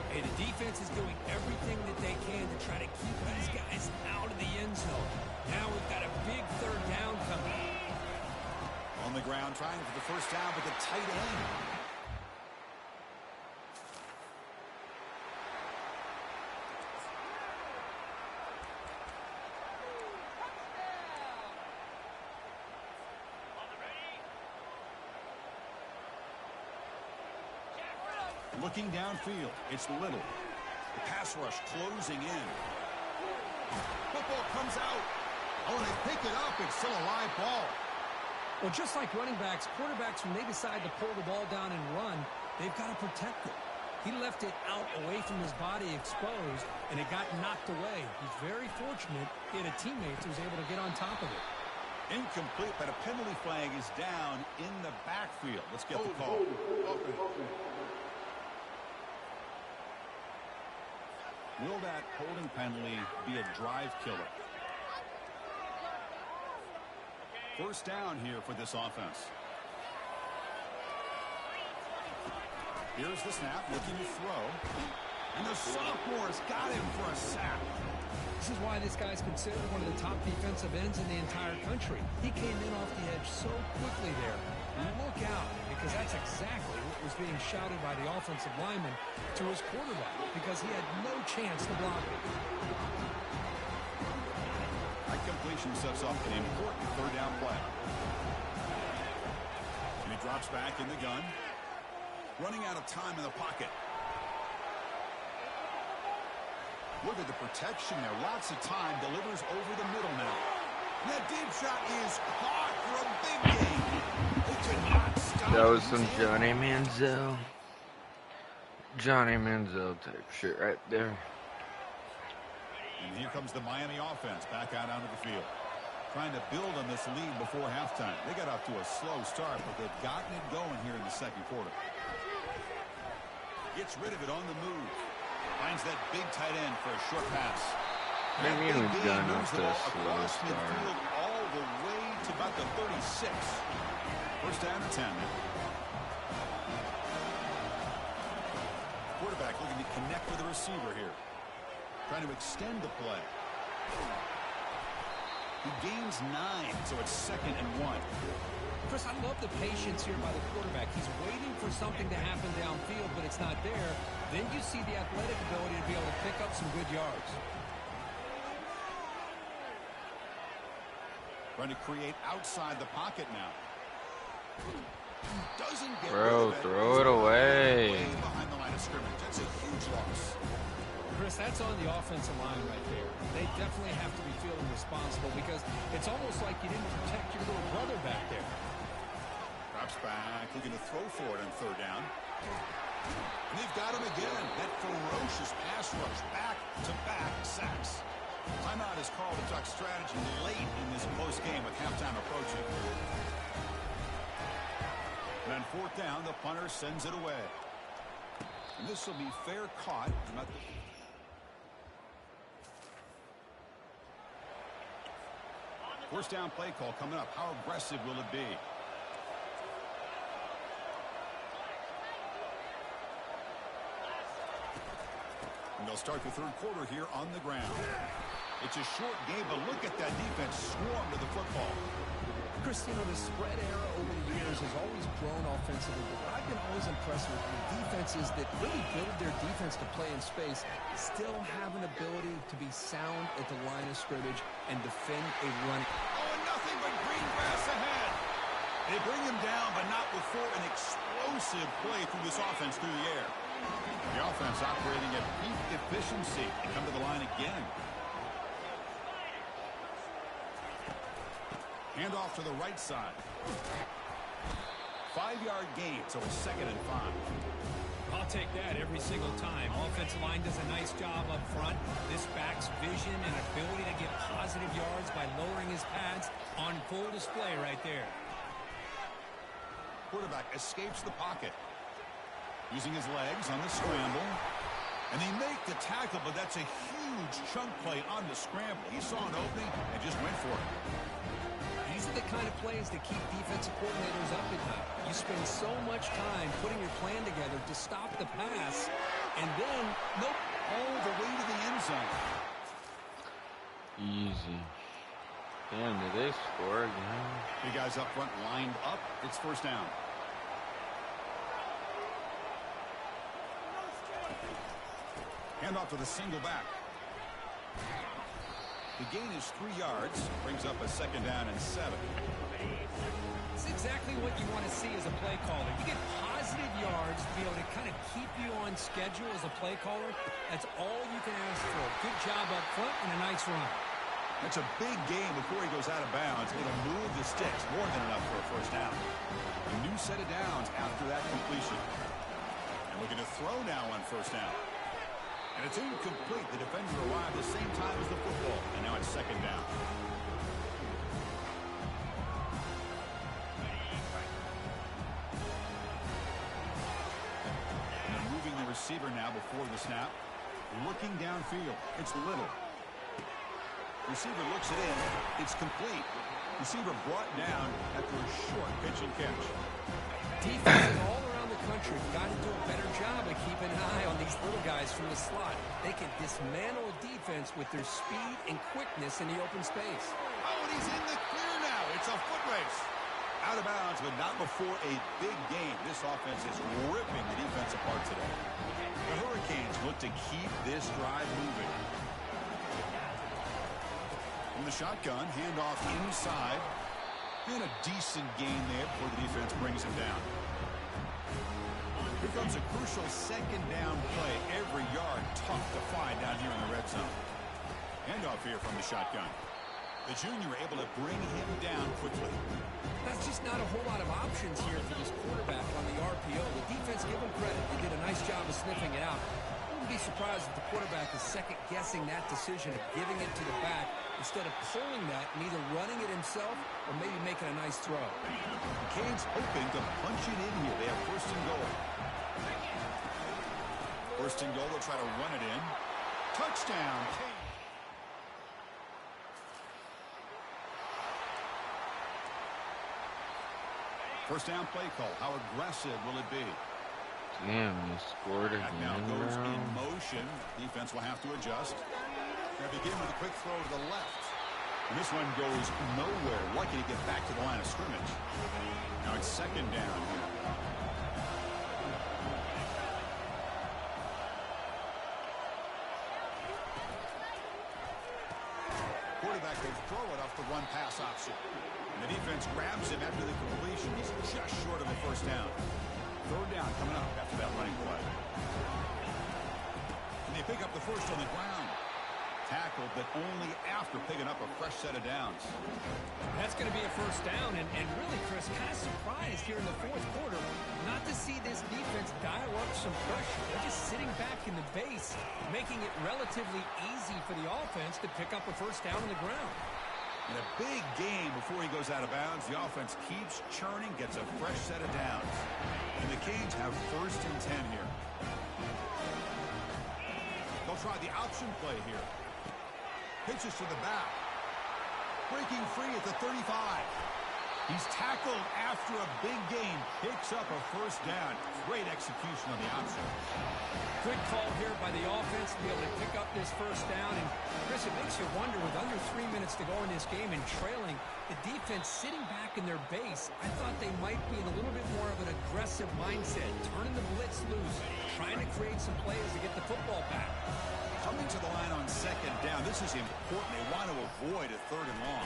Hey, the defense is doing everything that they can to try to keep these guys out of the end zone. Now we've got a big 3rd down coming. On the ground, trying for the first down with the tight end. Looking downfield, it's Little. The pass rush closing in. Football comes out. Oh, and they pick it up. It's still a live ball. Well, just like running backs, quarterbacks, when they decide to pull the ball down and run, they've got to protect it. He left it out away from his body exposed, and it got knocked away. He's very fortunate he had a teammate who was able to get on top of it. Incomplete, but a penalty flag is down in the backfield. Let's get the call. Will that holding penalty be a drive killer? First down here for this offense. Here's the snap, looking to throw. And the sophomore's got him for a sack. This is why this guy's considered one of the top defensive ends in the entire country. He came in off the edge so quickly there. Look out, because that's exactly what was being shouted by the offensive lineman to his quarterback, because he had no chance to block it. That completion sets up an important third down play. And he drops back in the gun. Running out of time in the pocket. Look at the protection there. Lots of time. Delivers over the middle now. And that deep shot is caught for a big gain. They could not stop. That was some Johnny Manziel. Johnny Manziel type shit right there. And here comes the Miami offense back out onto the field. Trying to build on this lead before halftime. They got off to a slow start, but they've gotten it going here in the second quarter. Gets rid of it on the move. Finds that big tight end for a short pass. What do you mean we've gone off to a slow Across start? midfield all the way to about the 36. First down and 10. Quarterback looking to connect with the receiver here. Trying to extend the play. He gains 9, so it's 2nd and 1. Chris, I love the patience here by the quarterback. He's waiting for something to happen downfield, but it's not there. Then you see the athletic ability to be able to pick up some good yards. Trying to create outside the pocket now. Doesn't get Bro, throw it away. Way behind the line of scrimmage. That's a huge loss. Chris, that's on the offensive line right there. They definitely have to be feeling responsible because it's almost like you didn't protect your little brother back there. Drops back, looking to throw for it on third down. And they've got him again. That ferocious pass rush, back-to-back sacks. Timeout is called to talk strategy late in this close game with halftime approaching. And on fourth down, the punter sends it away. And this will be fair caught. First down play call coming up. How aggressive will it be? And they'll start the third quarter here on the ground. It's a short game, but look at that defense swarm to the football. Chris, you know, the spread era over the years has always grown offensively, but what I've been always impressed with defenses that really build their defense to play in space still have an ability to be sound at the line of scrimmage and defend a run. Oh, and nothing but green grass ahead. They bring him down, but not before an explosive play through this offense through the air. The offense operating at peak efficiency. They come to the line again. Hand off to the right side. 5-yard gain, so it's 2nd and 5. I'll take that every single time. Offensive line does a nice job up front. This back's vision and ability to get positive yards by lowering his pads on full display right there. Quarterback escapes the pocket. Using his legs on the scramble. And they make the tackle, but that's a huge chunk play on the scramble. He saw an opening and just went for it. These are the kind of plays that keep defensive coordinators up at night. You spend so much time putting your plan together to stop the pass, and then, nope, all the way to the end zone. Easy. Damn, did they score again? You guys up front lined up. It's first down. Hand off to the single back. The gain is 3 yards. Brings up a 2nd down and 7. It's exactly what you want to see as a play caller. You get positive yards to be able to kind of keep you on schedule as a play caller. That's all you can ask for. Good job up front and a nice run. That's a big gain before he goes out of bounds. It'll move the sticks. More than enough for a first down. A new set of downs after that completion. And with Looking to throw now on first down. And it's incomplete. The defender arrived the same time as the football. And now it's second down. And they're moving the receiver now before the snap. Looking downfield. It's Little. Receiver looks it in. It's complete. Receiver brought down after a short pitch and catch. Defenses all around the country have got to do a better job of keeping an eye on these little guys from the slot. They can dismantle a defense with their speed and quickness in the open space. Oh, and he's in the clear now. It's a foot race. Out of bounds, but not before a big game. This offense is ripping the defense apart today. The Hurricanes look to keep this drive moving. From the shotgun, handoff inside. And a decent gain there before the defense brings him down. Here comes a crucial second down play. Every yard tough to find down here in the red zone. Handoff here from the shotgun. The junior able to bring him down quickly. That's just not a whole lot of options here for this quarterback on the RPO. The defense, give him credit. They did a nice job of sniffing it out. I wouldn't be surprised if the quarterback is second-guessing that decision of giving it to the back instead of pulling that and either running it himself or maybe making a nice throw. The Canes hoping to punch it in here. They have first and goal. First and goal, they'll try to run it in. Touchdown, Canes. First down play call. How aggressive will it be? Damn, you scored That now again, goes bro. in motion. Defense will have to adjust. Going to begin with a quick throw to the left. And this one goes nowhere. Lucky to get back to the line of scrimmage. Now it's second down here. Quarterback will throw it off the run pass option. And the defense grabs him after the completion. He's just short of a first down. Third down coming up after that running play. And they pick up the first on the ground. Tackled, but only after picking up a fresh set of downs. That's going to be a first down, and really, Chris, kind of surprised here in the fourth quarter not to see this defense dial up some pressure. They're just sitting back in the base, making it relatively easy for the offense to pick up a first down on the ground. In a big game before he goes out of bounds, the offense keeps churning, gets a fresh set of downs. And the Canes have first and 10 here. They'll try the option play here. Pitches to the back. Breaking free at the 35. He's tackled after a big gain. Picks up a first down. Great execution on the option. Good call here by the offense to be able to pick up this first down. And, Chris, it makes you wonder, with under 3 minutes to go in this game and trailing, the defense sitting back in their base, I thought they might be in a little bit more of an aggressive mindset, turning the blitz loose, trying to create some plays to get the football back. Coming to the line on second down. This is important. They want to avoid a third and long.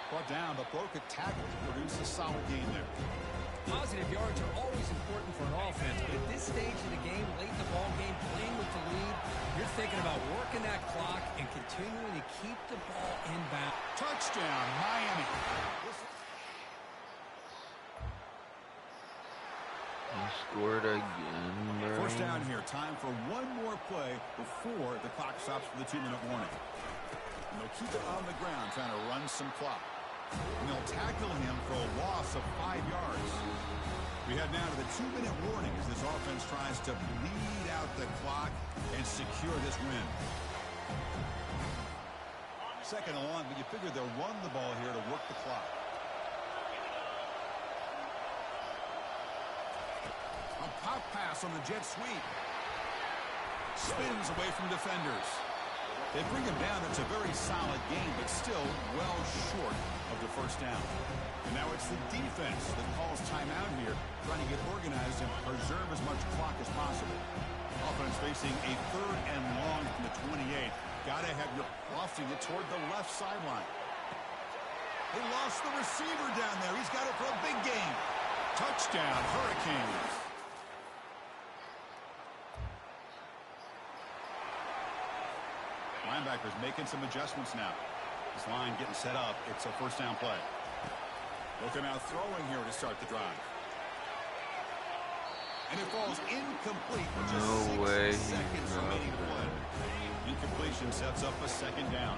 Brought down, but broke a tackle to produce a solid gain there. Positive yards are always important for an offense, but at this stage of the game, late in the ball game, playing with the lead, you're thinking about working that clock and continuing to keep the ball inbound. Touchdown, Miami. You scored again, bro. First down here. Time for one more play before the clock stops for the 2-minute warning. And they'll keep it on the ground, trying to run some clock. And they'll tackle him for a loss of 5 yards. We head now to the 2-minute warning as this offense tries to bleed out the clock and secure this win. Second and long, but you figure they'll run the ball here to work the clock. A pop pass on the jet sweep. Spins away from defenders. They bring him down. It's a very solid game, but still well short of the first down. And now it's the defense that calls timeout here, trying to get organized and preserve as much clock as possible. Offense facing a third and long from the 28. Got to have your lofting it toward the left sideline. They lost the receiver down there. He's got it for a big game. Touchdown, Hurricanes. Linebackers making some adjustments now. This line getting set up. It's a first down play. Looking out throwing here to start the drive. And it falls incomplete with just No way 6 he seconds remaining to dropped play. Incompletion sets up a second down.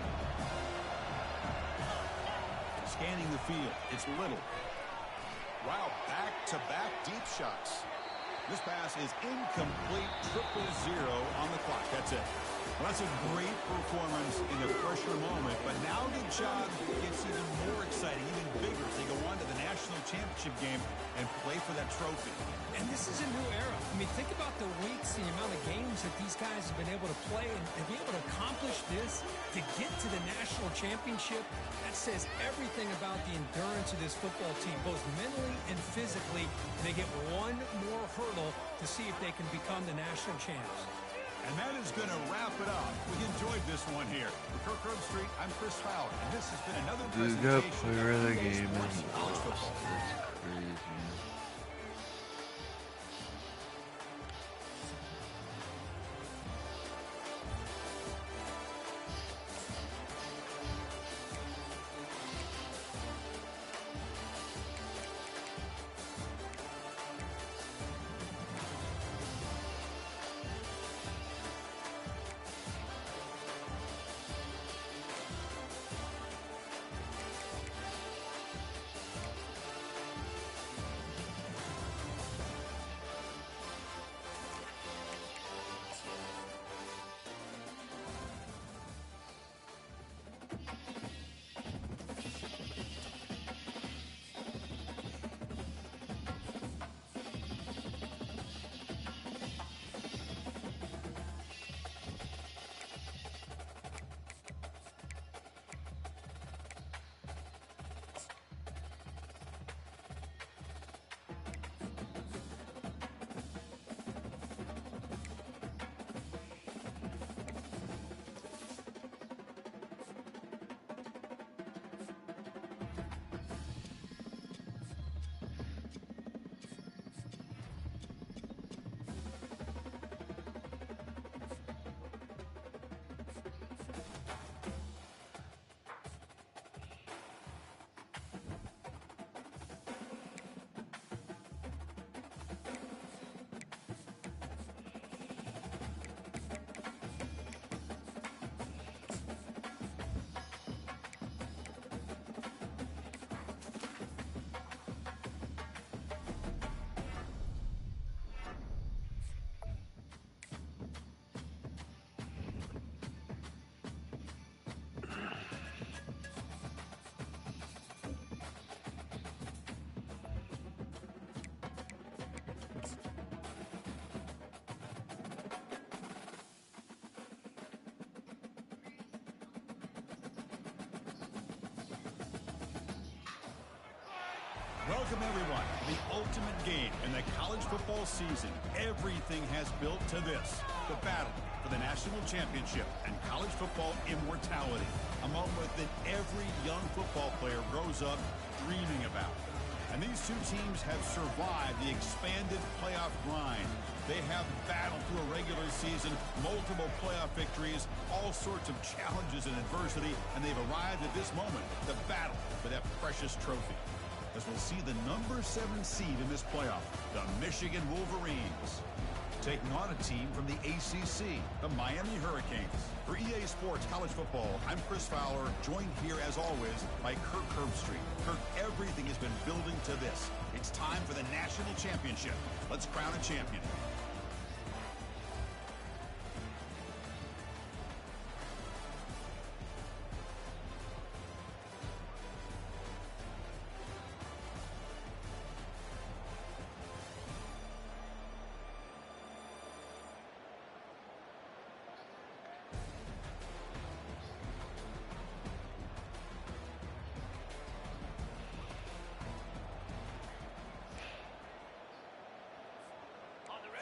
Scanning the field, it's Little. Wow, back-to-back deep shots. This pass is incomplete, 0-0 on the clock. That's it. Well, that's a great performance in a pressure moment, but now the job gets even more exciting, even bigger as they go on to the national championship game and play for that trophy. And this is a new era. I mean, think about the weeks and the amount of games that these guys have been able to play, and to be able to accomplish this, to get to the national championship, that says everything about the endurance of this football team, both mentally and physically. They get one more hurdle to see if they can become the national champs. And that is going to wrap it up. We enjoyed this one here. For Kirk Herbstreit, I'm Chris Fowler, and this has been another Dude, presentation that player of the EA game Sports is College lost. Football. That's crazy. Welcome, everyone, to the ultimate game in the college football season. Everything has built to this, the battle for the national championship and college football immortality, a moment that every young football player grows up dreaming about. And these two teams have survived the expanded playoff grind. They have battled through a regular season, multiple playoff victories, all sorts of challenges and adversity, and they've arrived at this moment, the battle for that precious trophy. As we'll see the number 7 seed in this playoff, the Michigan Wolverines, taking on a team from the ACC, the Miami Hurricanes. For EA Sports College Football, I'm Chris Fowler, joined here as always by Kirk Herbstreit. Kirk, everything has been building to this. It's time for the national championship. Let's crown a champion.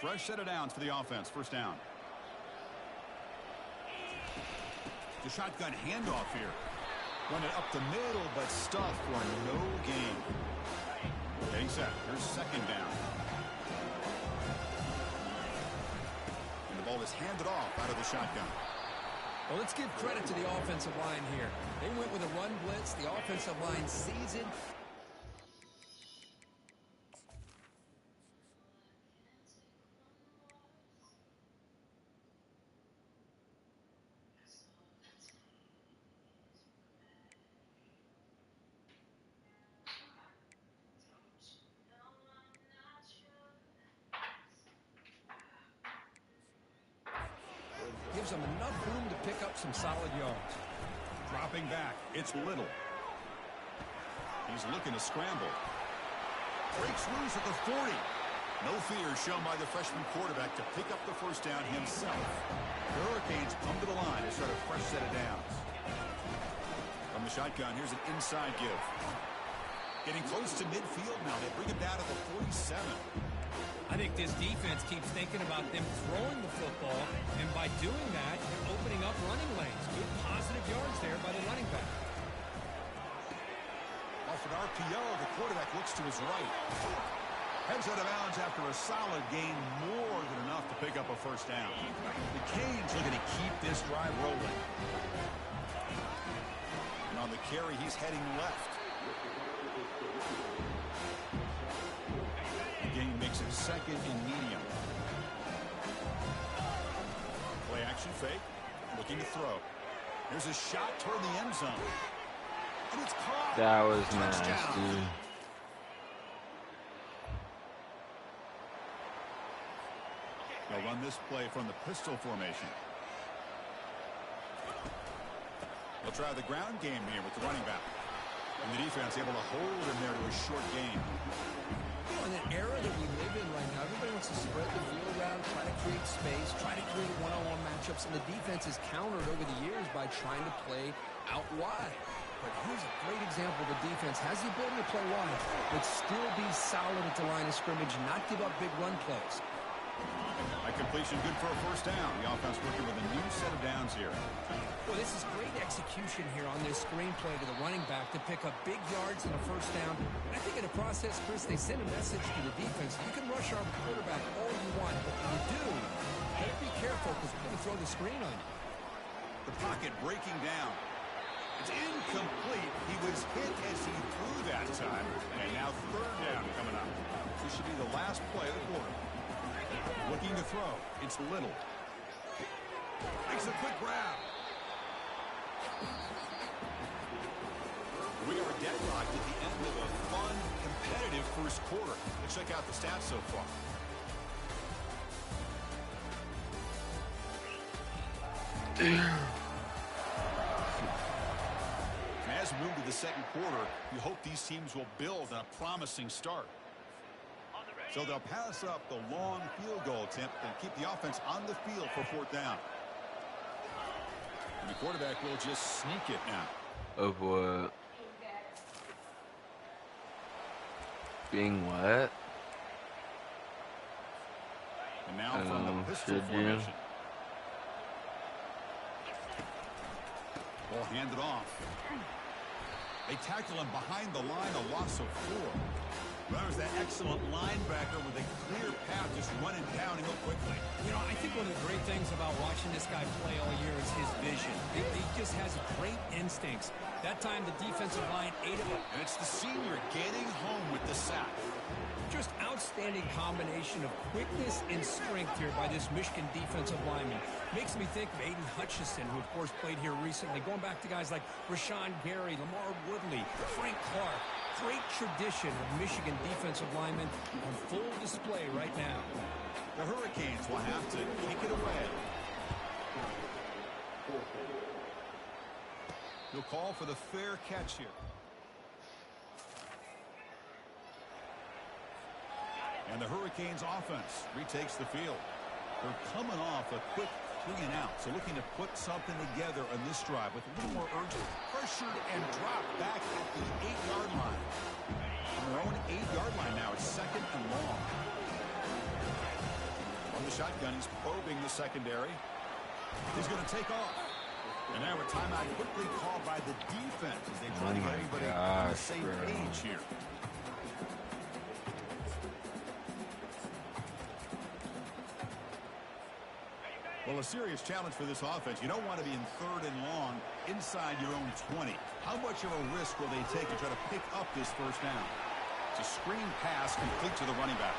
Fresh set of downs for the offense. First down. The shotgun handoff here. Run it up the middle, but stuffed for no gain. Getting set. Here's second down. And the ball is handed off out of the shotgun. Well, let's give credit to the offensive line here. They went with a run blitz. The offensive line sees it. gives them enough room to pick up some solid yards. Dropping back, it's Little. He's looking to scramble. Breaks loose at the 40. No fear shown by the freshman quarterback to pick up the first down himself. The Hurricanes come to the line to start a fresh set of downs. From the shotgun, here's an inside give. Getting close to midfield now. They bring him down to the 47. I think this defense keeps thinking about them throwing the football, and by doing that, they're opening up running lanes. Good positive yards there by the running back. Off an RPO, the quarterback looks to his right. Heads out of bounds after a solid gain, more than enough to pick up a first down. The Canes looking to keep this drive rolling. And on the carry, he's heading left. The gain makes it second and medium. Play action fake, looking to throw. There's a shot toward the end zone. And it's caught. That was Touchdown. nasty. They'll run this play from the pistol formation. They'll try the ground game here with the running back. And the defense able to hold him there to a short gain. You know, in an era that we live in right now, everybody wants to spread the field around, try to create space, try to create one-on-one matchups, and the defense is countered over the years by trying to play out wide. But here's a great example. The defense has the ability to play wide, but still be solid at the line of scrimmage, not give up big run plays. That completion good for a first down. The offense working with a new set of downs here. Well, this is great execution here on this screenplay to the running back to pick up big yards and a first down. And I think in the process, Chris, they send a message to the defense. You can rush our quarterback all you want, but when you do, better be careful because we're going to throw the screen on you. The pocket breaking down. It's incomplete. He was hit as he threw that time. And now third down coming up. This should be the last play of the quarter. Looking to throw. It's Little. Makes a quick grab. We are deadlocked at the end of a fun, competitive first quarter. Let's check out the stats so far. As we move to the second quarter, you hope these teams will build on a promising start. So they'll pass up the long field goal attempt and keep the offense on the field for fourth down. And the quarterback will just sneak it now. Of what? Being what? And now from the pistol should you? formation. Ball handed off. They tackle him behind the line, a loss of 4. There's that excellent linebacker with a clear path just running down and go quickly. You know, I think one of the great things about watching this guy play all year is his vision. He just has great instincts. That time the defensive line ate him up. And it's the senior getting home with the sack. Just outstanding combination of quickness and strength here by this Michigan defensive lineman. Makes me think of Aiden Hutchinson, who of course played here recently. Going back to guys like Rashawn Gary, Lamar Woodley, Frank Clark. Great tradition of Michigan defensive linemen on full display right now. The Hurricanes will have to kick it away. He'll call for the fair catch here. And the Hurricanes offense retakes the field. They're coming off a quick 3 and out, so looking to put something together on this drive with a little more urgency. Pressured and dropped back at the 8-yard line. On their own 8-yard line now, it's second and long. On the shotgun, he's probing the secondary. He's going to take off. And now a timeout quickly called by the defense as they try to get everybody on the same page here. Well, a serious challenge for this offense. You don't want to be in third and long inside your own 20. How much of a risk will they take to try to pick up this first down? It's a screen pass complete to the running back.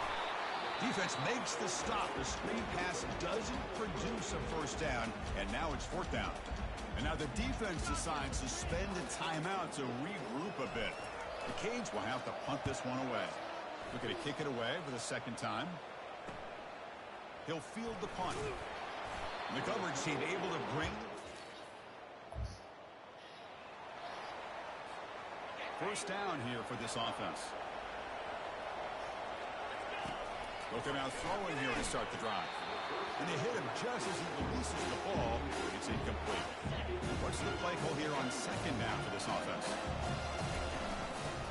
Defense makes the stop. The screen pass doesn't produce a first down, and now it's fourth down. And now the defense decides to spend a timeout to regroup a bit. The Canes will have to punt this one away. Looking to kick it away for the second time. He'll field the punt. The coverage team able to bring. First down here for this offense. Looking out throwing here to start the drive. And they hit him just as he releases the ball. It's incomplete. What's the play call here on second down for this offense?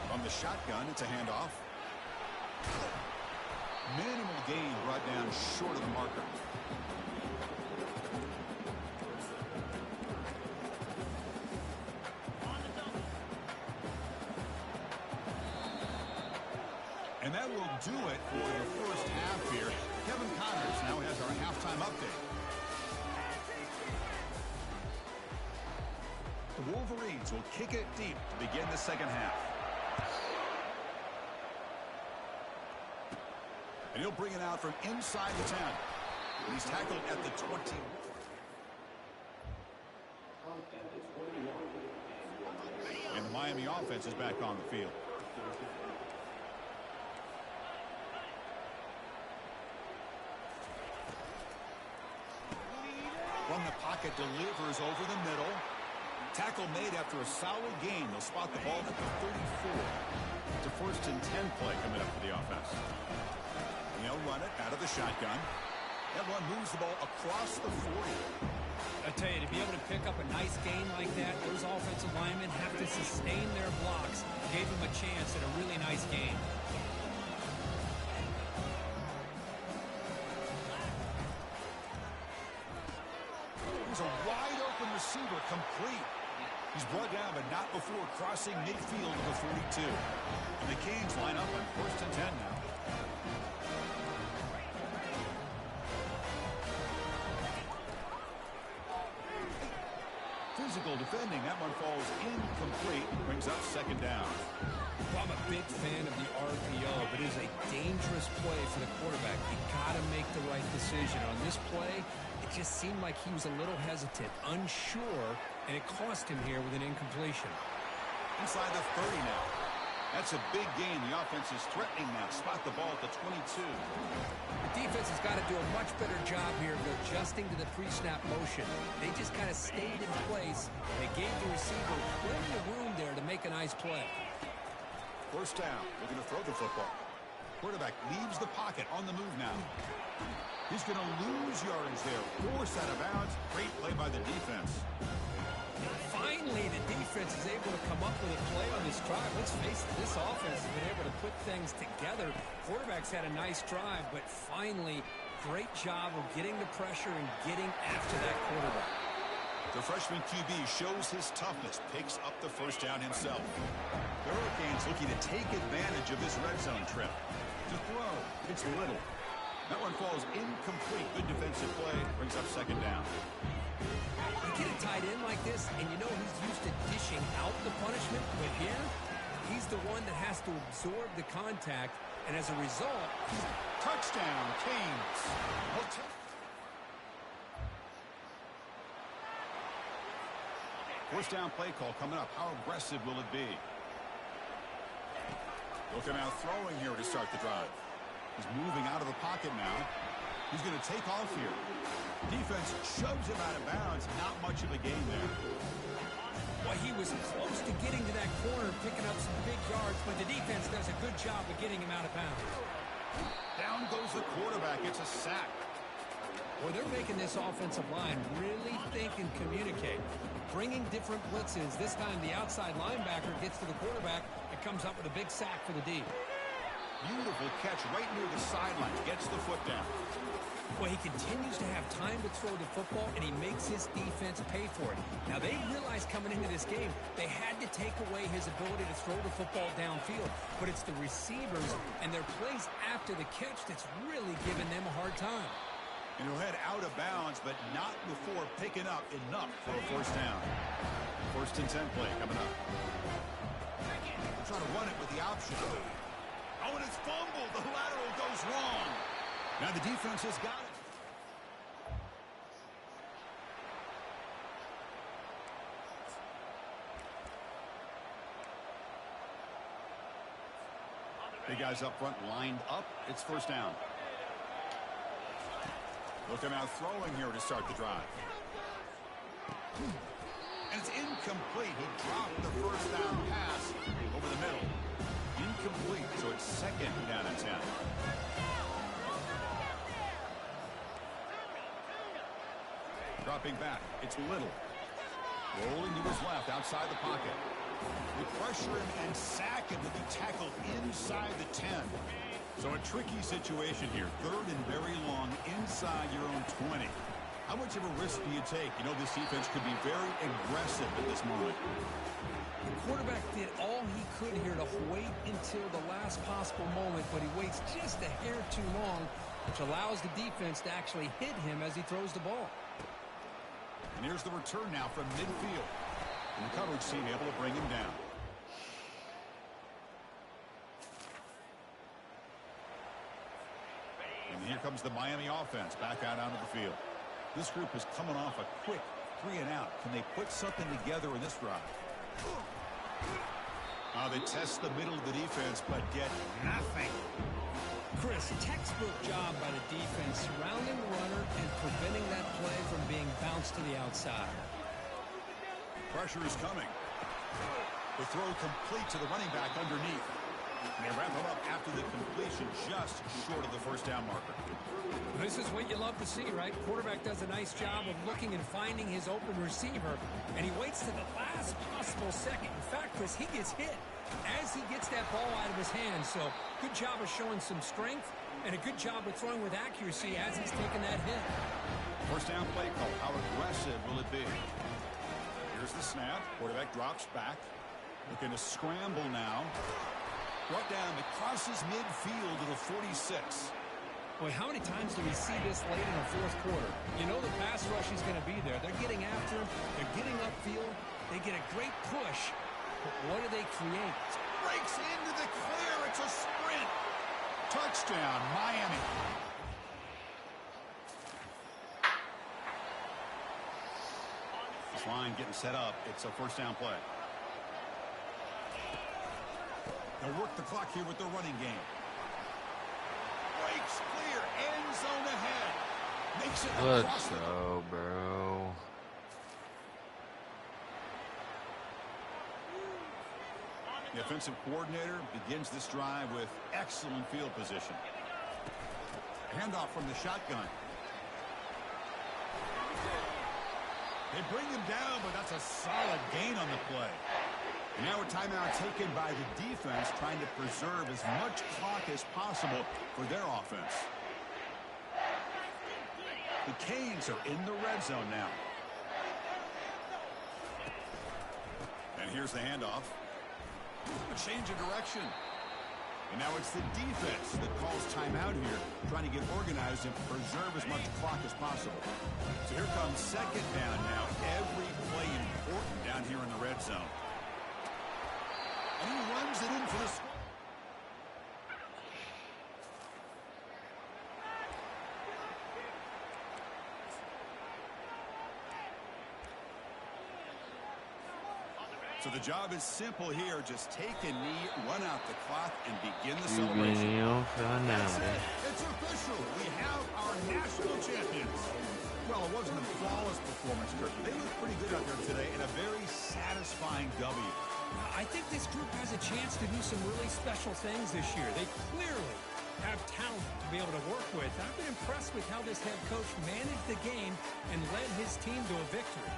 From the shotgun, it's a handoff. Minimal gain brought down short of the marker. And that will do it for the first half here. Kevin Connors now has our halftime update. The Wolverines will kick it deep to begin the second half. And he'll bring it out from inside the 10. He's tackled at the 20. And the Miami offense is back on the field. From the pocket, delivers over the middle. Tackle made after a solid gain. They'll spot the ball at the 34. It's a 1st and 10 play coming up for the offense. They'll run it out of the shotgun. That one moves the ball across the 40. I tell you, to be able to pick up a nice gain like that, those offensive linemen have to sustain their blocks. Gave them a chance at a really nice game. Here's a wide-open receiver, complete. He's brought down, but not before crossing midfield to the 42. And the Canes line up on 1st and 10 now. Physical defending. That one falls incomplete. Brings up second down. Well, I'm a big fan of the RPO, but it is a dangerous play for the quarterback. You got to make the right decision. On this play, it just seemed like he was a little hesitant, unsure, and it cost him here with an incompletion. Inside the 30 now. That's a big gain. The offense is threatening now. Spot the ball at the 22. The defense has got to do a much better job here of adjusting to the pre-snap motion. They just kind of stayed in place. They gave the receiver plenty of room there to make a nice play. First down. Looking to throw the football. Quarterback leaves the pocket on the move now. He's going to lose yards there. Forced out of bounds. Great play by the defense. Finally, the defense is able to come up with a play on this drive. Let's face it, this offense has been able to put things together. Quarterback's had a nice drive, but finally, great job of getting the pressure and getting after that quarterback. The freshman QB shows his toughness, picks up the first down himself. The Hurricanes looking to take advantage of this red zone trip. To throw, it's Little. That one falls incomplete. Good defensive play, brings up second down. You get a tight end like this, and you know he's used to dishing out the punishment, but here, he's the one that has to absorb the contact, and as a result, touchdown, Canes. First down play call coming up. How aggressive will it be? Looking out throwing here to start the drive. He's moving out of the pocket now. He's going to take off here. Defense shoves him out of bounds. Not much of a gain there. Well, he was close to getting to that corner, picking up some big yards, but the defense does a good job of getting him out of bounds. Down goes the quarterback. It's a sack. Well, they're making this offensive line really think and communicate. Bringing different blitzes. This time the outside linebacker gets to the quarterback and comes up with a big sack for the D. Beautiful catch right near the sideline. Gets the foot down. Well, he continues to have time to throw the football, and he makes his defense pay for it. Now, they realized coming into this game, they had to take away his ability to throw the football downfield. But it's the receivers and their plays after the catch that's really giving them a hard time. And he'll head out of bounds, but not before picking up enough for a first down. First and 10 play coming up. They're trying to run it with the option. Oh, and it's fumbled. The lateral goes wrong. Now the defense has got it. Big guys up front lined up. It's first down. Look him out throwing here to start the drive. And it's incomplete. He dropped the first down pass over the middle. Incomplete, so it's second down and 10. Dropping back, it's Little. Rolling to his left, outside the pocket. They pressure him and sack him to be tackled inside the 10. So a tricky situation here. Third and very long inside your own 20. How much of a risk do you take? You know, this defense could be very aggressive at this moment. The quarterback did all he could here to wait until the last possible moment, but he waits just a hair too long, which allows the defense to actually hit him as he throws the ball. And here's the return now from midfield. And the coverage team able to bring him down. And here comes the Miami offense back out onto the field. This group is coming off a quick 3 and out. Can they put something together in this drive? They test the middle of the defense, but get nothing. Chris, textbook job by the defense surrounding the runner and preventing that play from being bounced to the outside. Pressure is coming. The throw complete to the running back underneath. And they wrap him up after the completion, just short of the first down marker. This is what you love to see, right? Quarterback does a nice job of looking and finding his open receiver, and he waits to the last possible second. In fact, Chris, he gets hit as he gets that ball out of his hands. So good job of showing some strength and a good job of throwing with accuracy as he's taking that hit. First down play call. How aggressive will it be? Here's the snap. Quarterback drops back. Looking to scramble now. Brought down. It crosses midfield to the 46. Boy, how many times do we see this late in the fourth quarter? You know the pass rush is going to be there. They're getting after him. They're getting upfield. They get a great push. But what do they create? Breaks into the clear. It's a sprint. Touchdown, Miami. This line getting set up. It's a first down play. They'll work the clock here with their running game. Breaks clear. End zone ahead. Makes it Let's go, bro. The offensive coordinator begins this drive with excellent field position. Handoff from the shotgun. They bring him down, but that's a solid gain on the play. And now a timeout taken by the defense, trying to preserve as much clock as possible for their offense. The Canes are in the red zone now. And here's the handoff. A change of direction. And now it's the defense that calls timeout here, trying to get organized and preserve as much clock as possible. So here comes second down now. Every play important down here in the red zone. And he runs it in for the score. So the job is simple here. Just take a knee, run out the clock, and begin the celebration. That's it. It's official. We have our national champions. Well, it wasn't a flawless performance, Kirk. They looked pretty good out there today in a very satisfying W. I think this group has a chance to do some really special things this year. They clearly have talent to be able to work with. I've been impressed with how this head coach managed the game and led his team to a victory.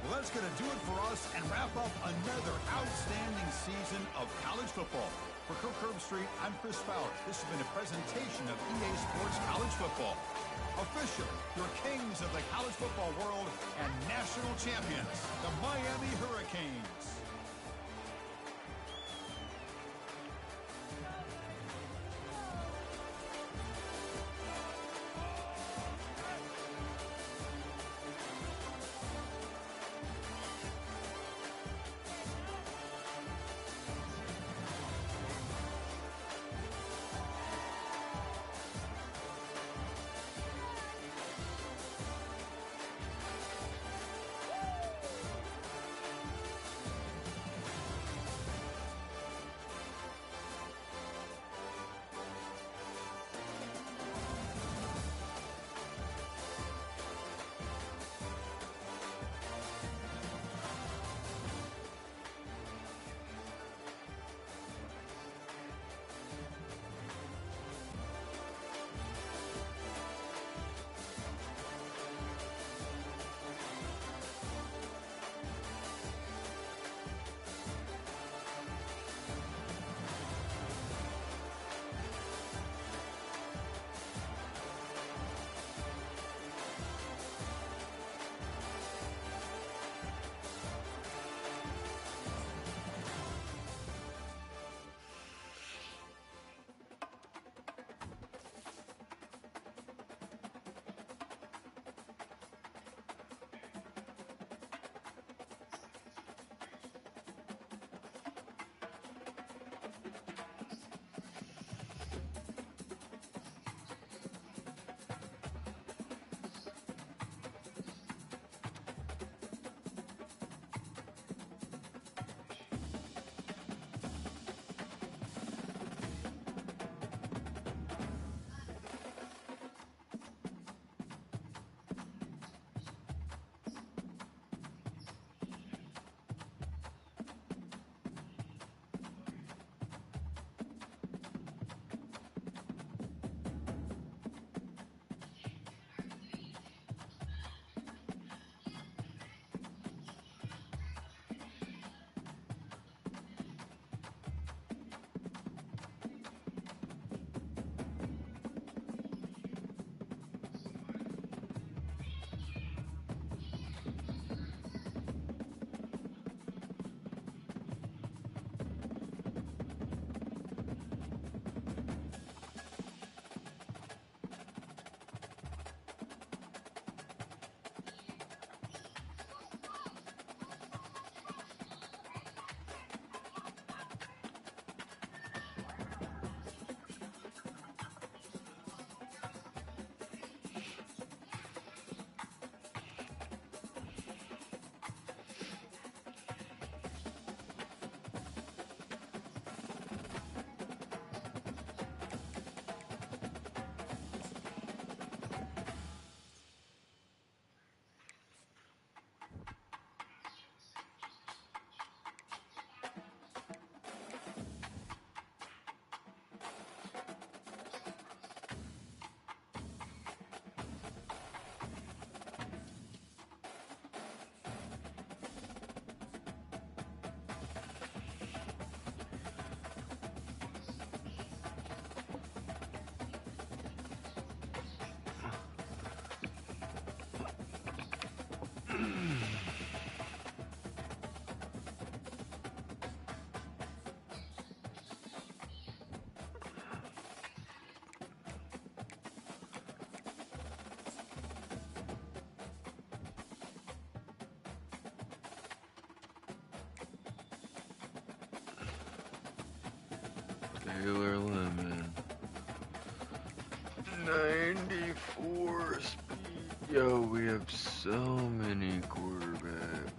Well, that's going to do it for us and wrap up another outstanding season of college football. For Kirk Herbstreit, I'm Chris Fowler. This has been a presentation of EA Sports College Football. Officially, your kings of the college football world and national champions, the Miami Hurricanes. Taylor Lemon. 94 speed. Yo, we have so many quarterbacks.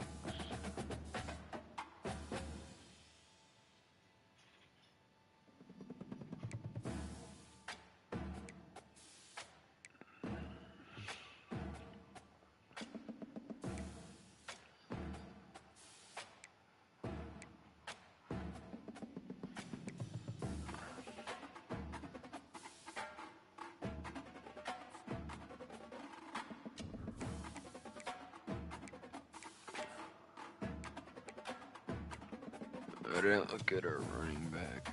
I didn't look at our running backs.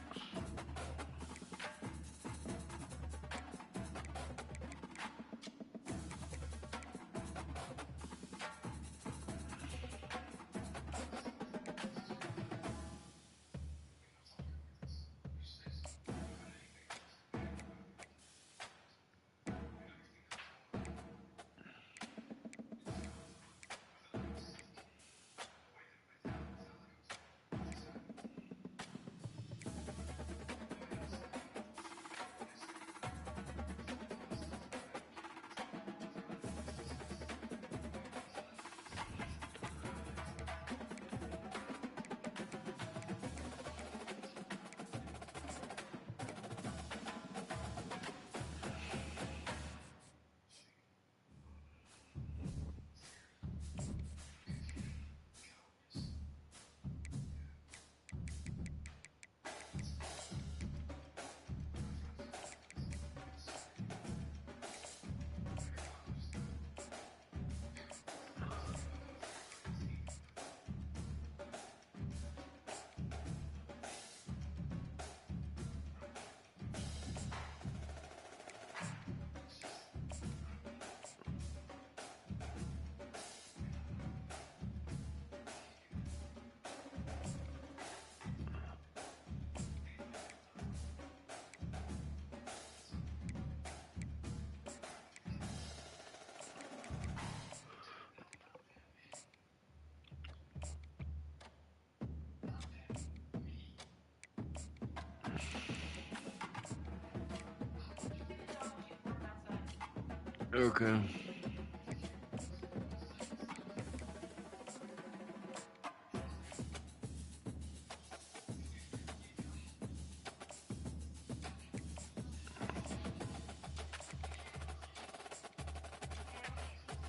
Okay.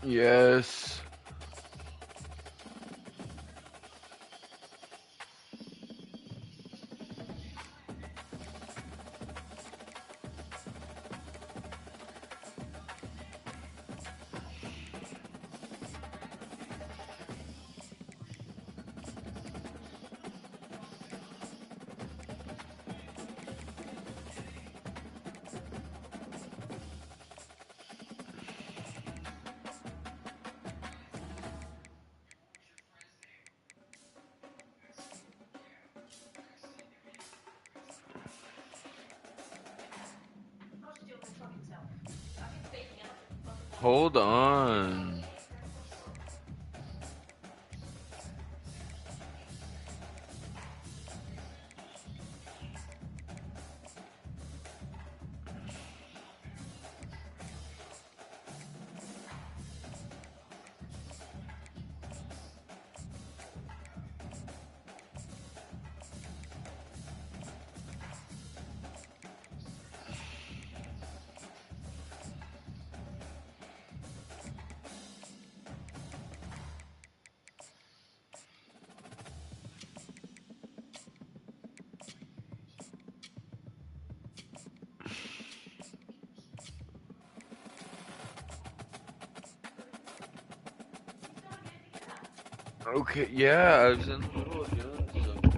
Yes. Hold on. Okay, yeah, I was in the middle of doing something.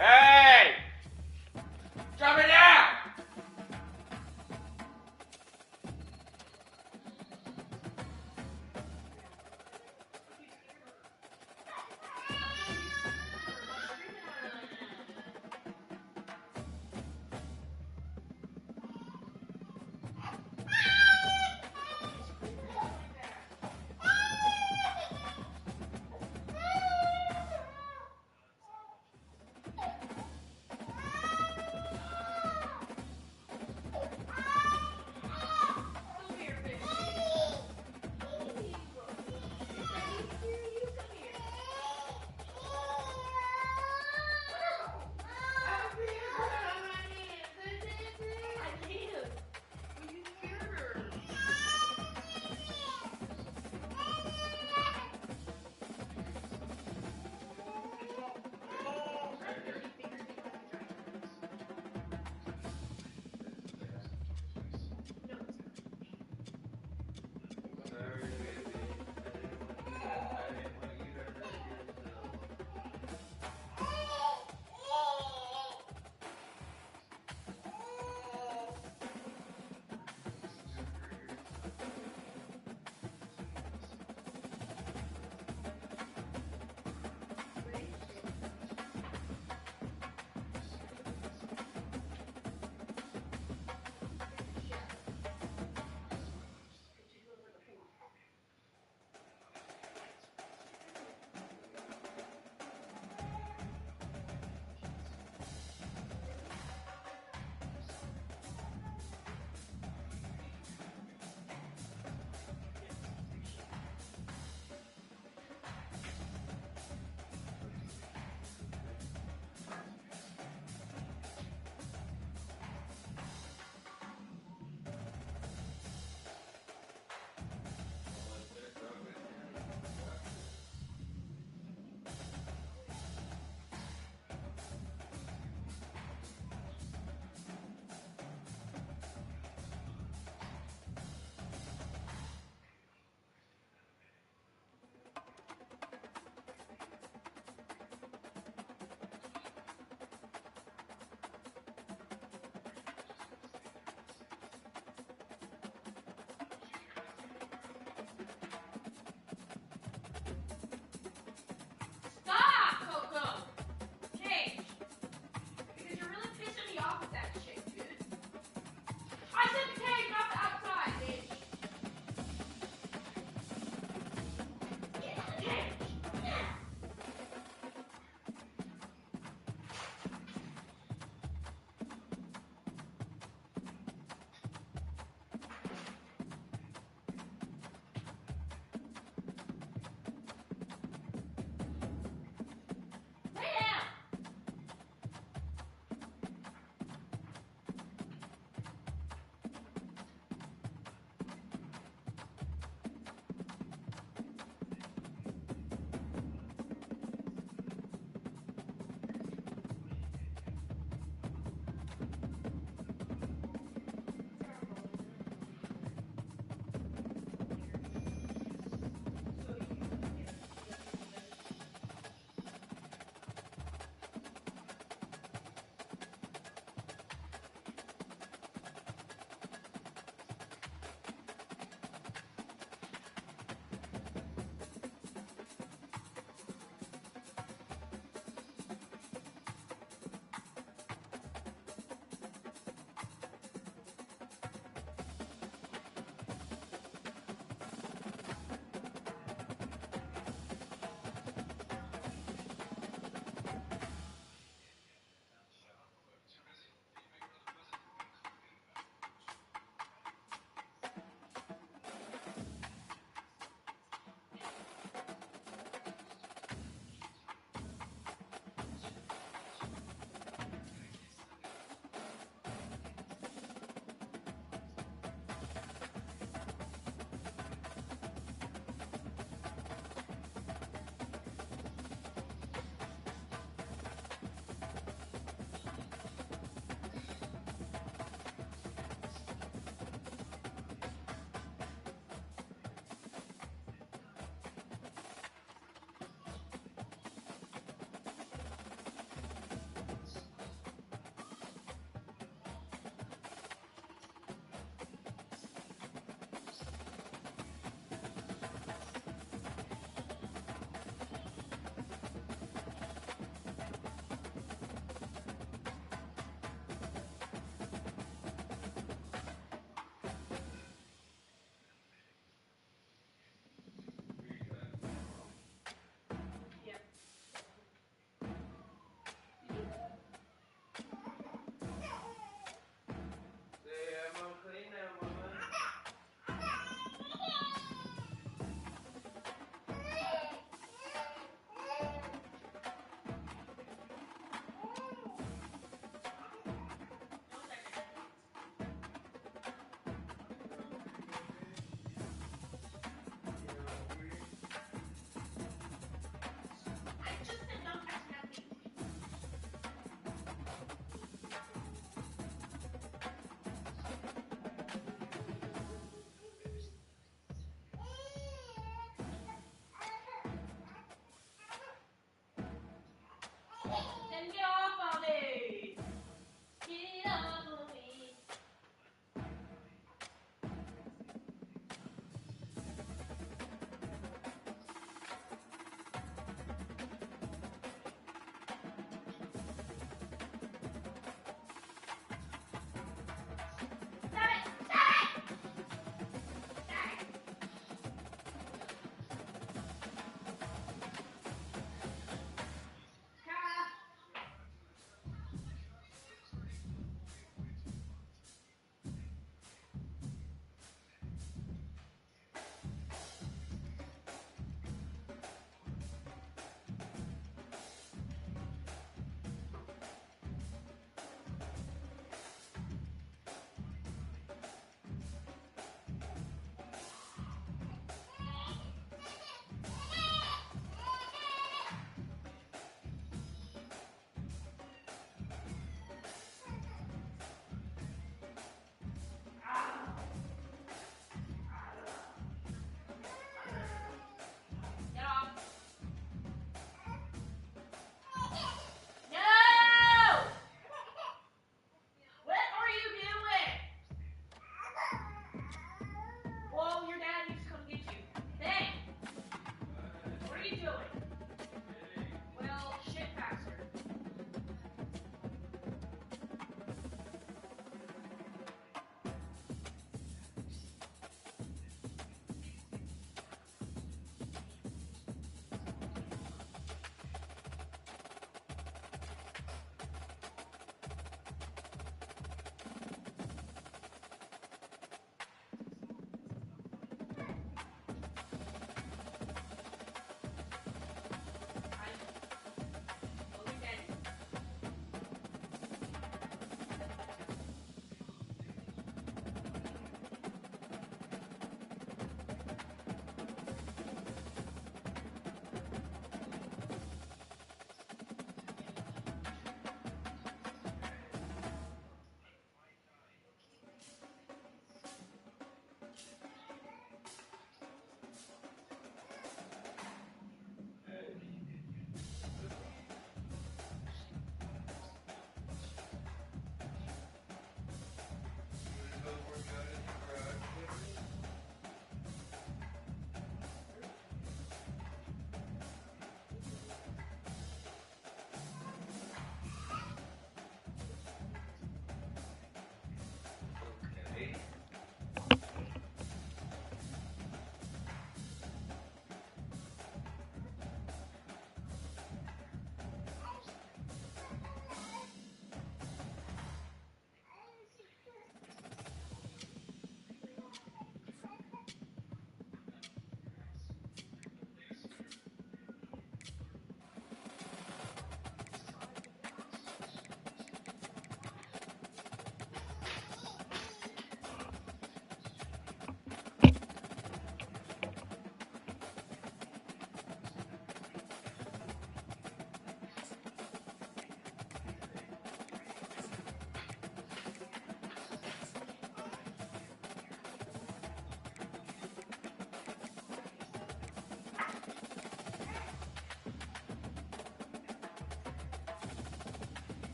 Hey! Drop it down!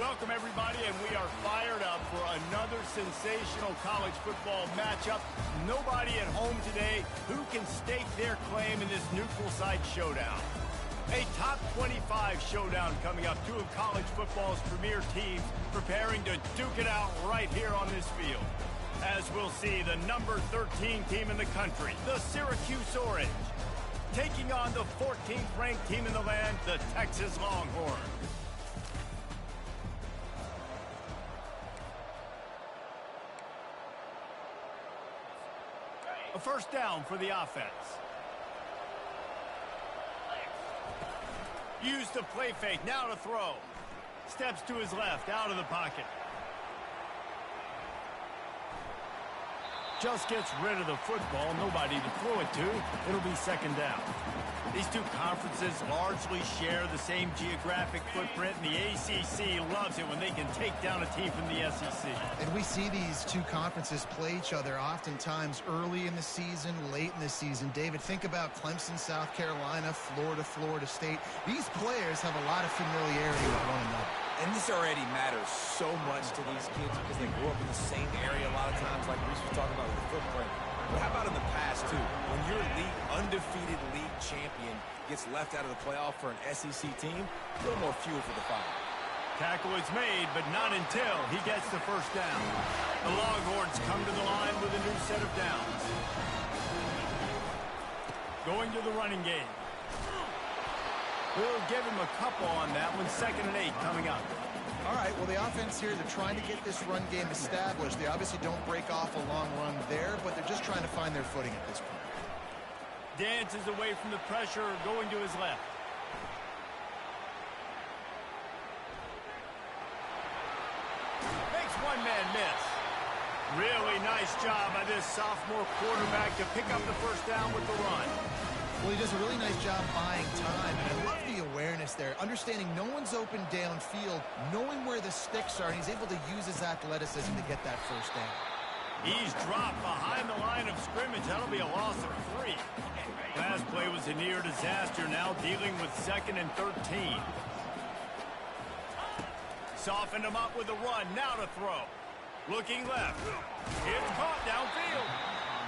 Welcome, everybody, and we are fired up for another sensational college football matchup. Nobody at home today who can stake their claim in this neutral site showdown. A top 25 showdown coming up. Two of college football's premier teams preparing to duke it out right here on this field. As we'll see, the number 13 team in the country, the Syracuse Orange, taking on the 14th ranked team in the land, the Texas Longhorns. A first down for the offense. Use the play fake, now to throw. Steps to his left, out of the pocket. Just gets rid of the football, nobody to throw it to. It'll be second down. These two conferences largely share the same geographic footprint, and the ACC loves it when they can take down a team from the SEC. And we see these two conferences play each other oftentimes early in the season, late in the season. David, think about Clemson, South Carolina, Florida, Florida State. These players have a lot of familiarity with one another. And this already matters so much to these kids because they grew up in the same area a lot of times, like Reese was talking about with the footprint. But how about in the past, too? When your undefeated league champion gets left out of the playoff for an SEC team, a little more fuel for the fire. Tackle is made, but not until he gets the first down. The Longhorns come to the line with a new set of downs. Going to the running game. We'll give him a couple on that one. 2nd and 8 coming up. All right, well, the offense here, they're trying to get this run game established. They obviously don't break off a long run there, but they're just trying to find their footing at this point. Dances away from the pressure, going to his left. Makes one man miss. Really nice job by this sophomore quarterback to pick up the first down with the run. Well, he does a really nice job buying time, and I love the awareness there, understanding no one's open downfield, knowing where the sticks are, and he's able to use his athleticism to get that first down. He's dropped behind the line of scrimmage. That'll be a loss of 3. Last play was a near disaster, now dealing with 2nd and 13. Softened him up with a run, now to throw. Looking left. It's caught downfield.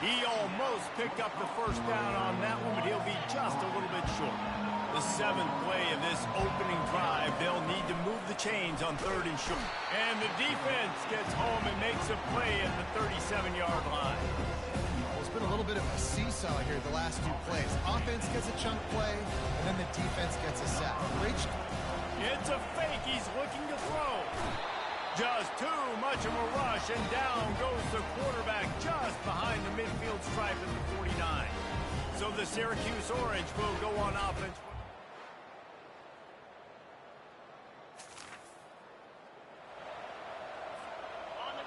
He almost picked up the first down on that one, but he'll be just a little bit short. The 7th play of this opening drive, they'll need to move the chains on 3rd and short. And the defense gets home and makes a play at the 37-yard line. Well, it's been a little bit of a seesaw here the last 2 plays. Offense gets a chunk play, and then the defense gets a sack. Great. It's a fake. He's looking to throw. Just too much of a rush, and down goes the quarterback just behind the midfield stripe at the 49. So the Syracuse Orange will go on offense.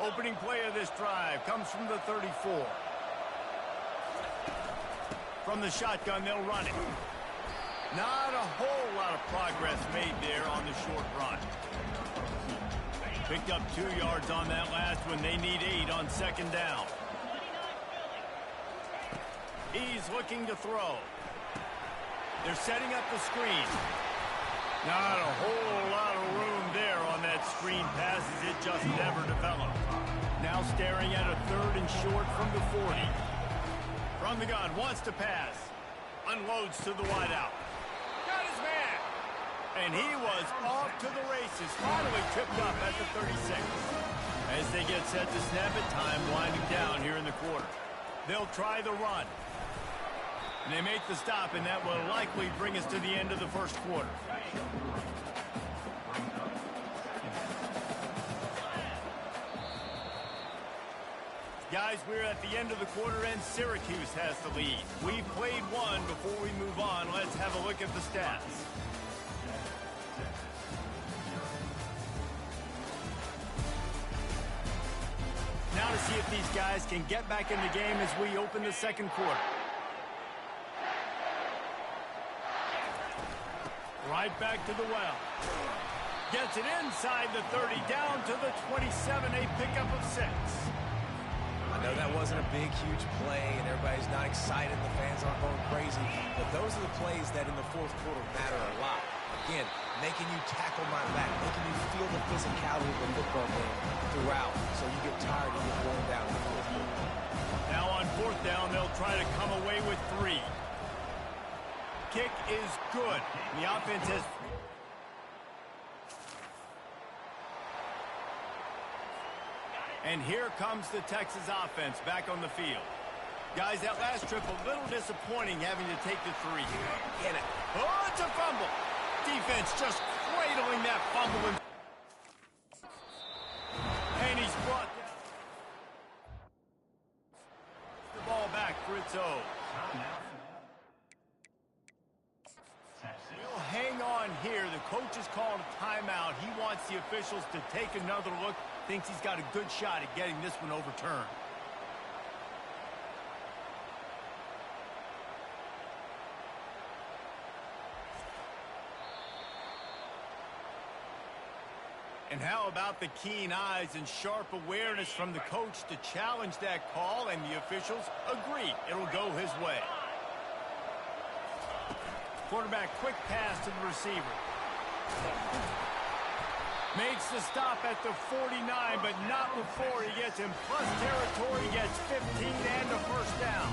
Opening play of this drive comes from the 34. From the shotgun, they'll run it. Not a whole lot of progress made there on the short run. Picked up 2 yards on that last one. They need 8 on 2nd down. He's looking to throw. They're setting up the screen. Not a whole lot of room there on that screen pass as it just never developed. Now staring at a 3rd and short from the 40. From the gun, wants to pass. Unloads to the wideout. Got his man. And he was off to the races. Finally tripped up at the 36. As they get set to snap it, time winding down here in the quarter. They'll try the run. And they make the stop, and that will likely bring us to the end of the first quarter. Guys, we're at the end of the quarter, and Syracuse has the lead. We've played one. Before we move on, let's have a look at the stats. Now to see if these guys can get back in the game as we open the second quarter. Right back to the well. Gets it inside the 30, down to the 27, a pickup of 6. I know that wasn't a big, huge play, and everybody's not excited. The fans aren't going crazy. But those are the plays that in the fourth quarter matter a lot. Again, making you tackle my back, making you feel the physicality of the football game throughout, so you get tired and get worn down in the fourth quarter. Now on fourth down, they'll try to come away with 3. Kick is good. The offense has... And here comes the Texas offense back on the field. Guys, that last trip a little disappointing having to take the 3. Get it. Oh, it's a fumble. Defense just cradling that fumble. And he's brought down. The ball back for its own. We'll hang on here. The coach has called a timeout. He wants the officials to take another look. Thinks he's got a good shot at getting this one overturned. And how about the keen eyes and sharp awareness from the coach to challenge that call, and the officials agree it'll go his way. Quarterback, quick pass to the receiver. Makes the stop at the 49, but not before he gets in plus territory, gets 15 and a first down.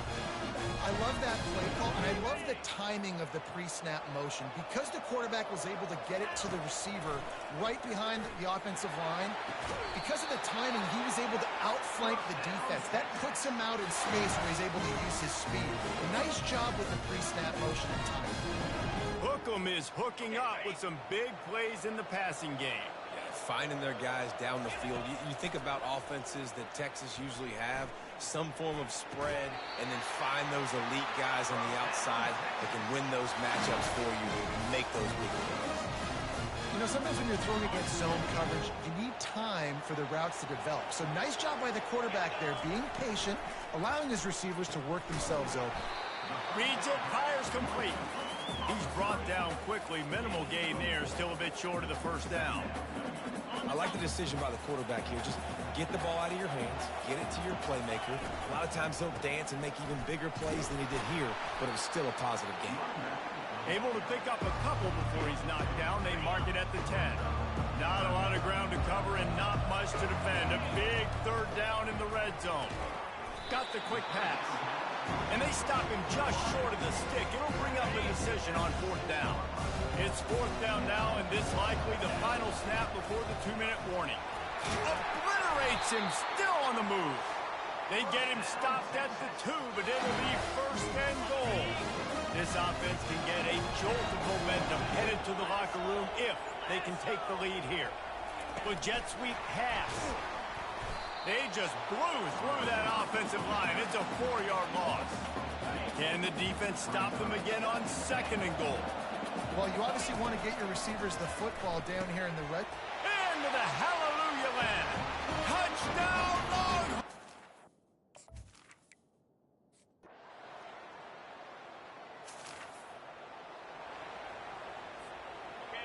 I love that play call, and I love the timing of the pre-snap motion. Because the quarterback was able to get it to the receiver right behind the offensive line, because of the timing, he was able to outflank the defense. That puts him out in space where he's able to use his speed. Nice job with the pre-snap motion and timing. Hookem is hooking up with some big plays in the passing game. Finding their guys down the field. You think about offenses that Texas usually have, some form of spread, and then find those elite guys on the outside that can win those matchups for you and make those big plays. You know, sometimes when you're throwing against zone coverage, you need time for the routes to develop. So nice job by the quarterback there, being patient, allowing his receivers to work themselves open. Reads it, fires complete. He's brought down quickly. Minimal gain there, still a bit short of the first down. I like the decision by the quarterback here. Just get the ball out of your hands, get it to your playmaker. A lot of times he'll dance and make even bigger plays than he did here, but it was still a positive game. Able to pick up a couple before he's knocked down. They mark it at the 10. Not a lot of ground to cover and not much to defend. A big third down in the red zone. Got the quick pass. And they stop him just short of the stick. It'll bring up a decision on fourth down. It's fourth down now, and this likely the final snap before the 2-minute warning. Obliterates him, still on the move. They get him stopped at the 2, but it'll be first and goal. This offense can get a jolt of momentum headed to the locker room if they can take the lead here. With jet sweep pass. They just blew through that offensive line. It's a 4-yard loss. Can the defense stop them again on second and goal? Well, you obviously want to get your receivers the football down here in the red. Into the hallelujah land. Touchdown, Longhorns!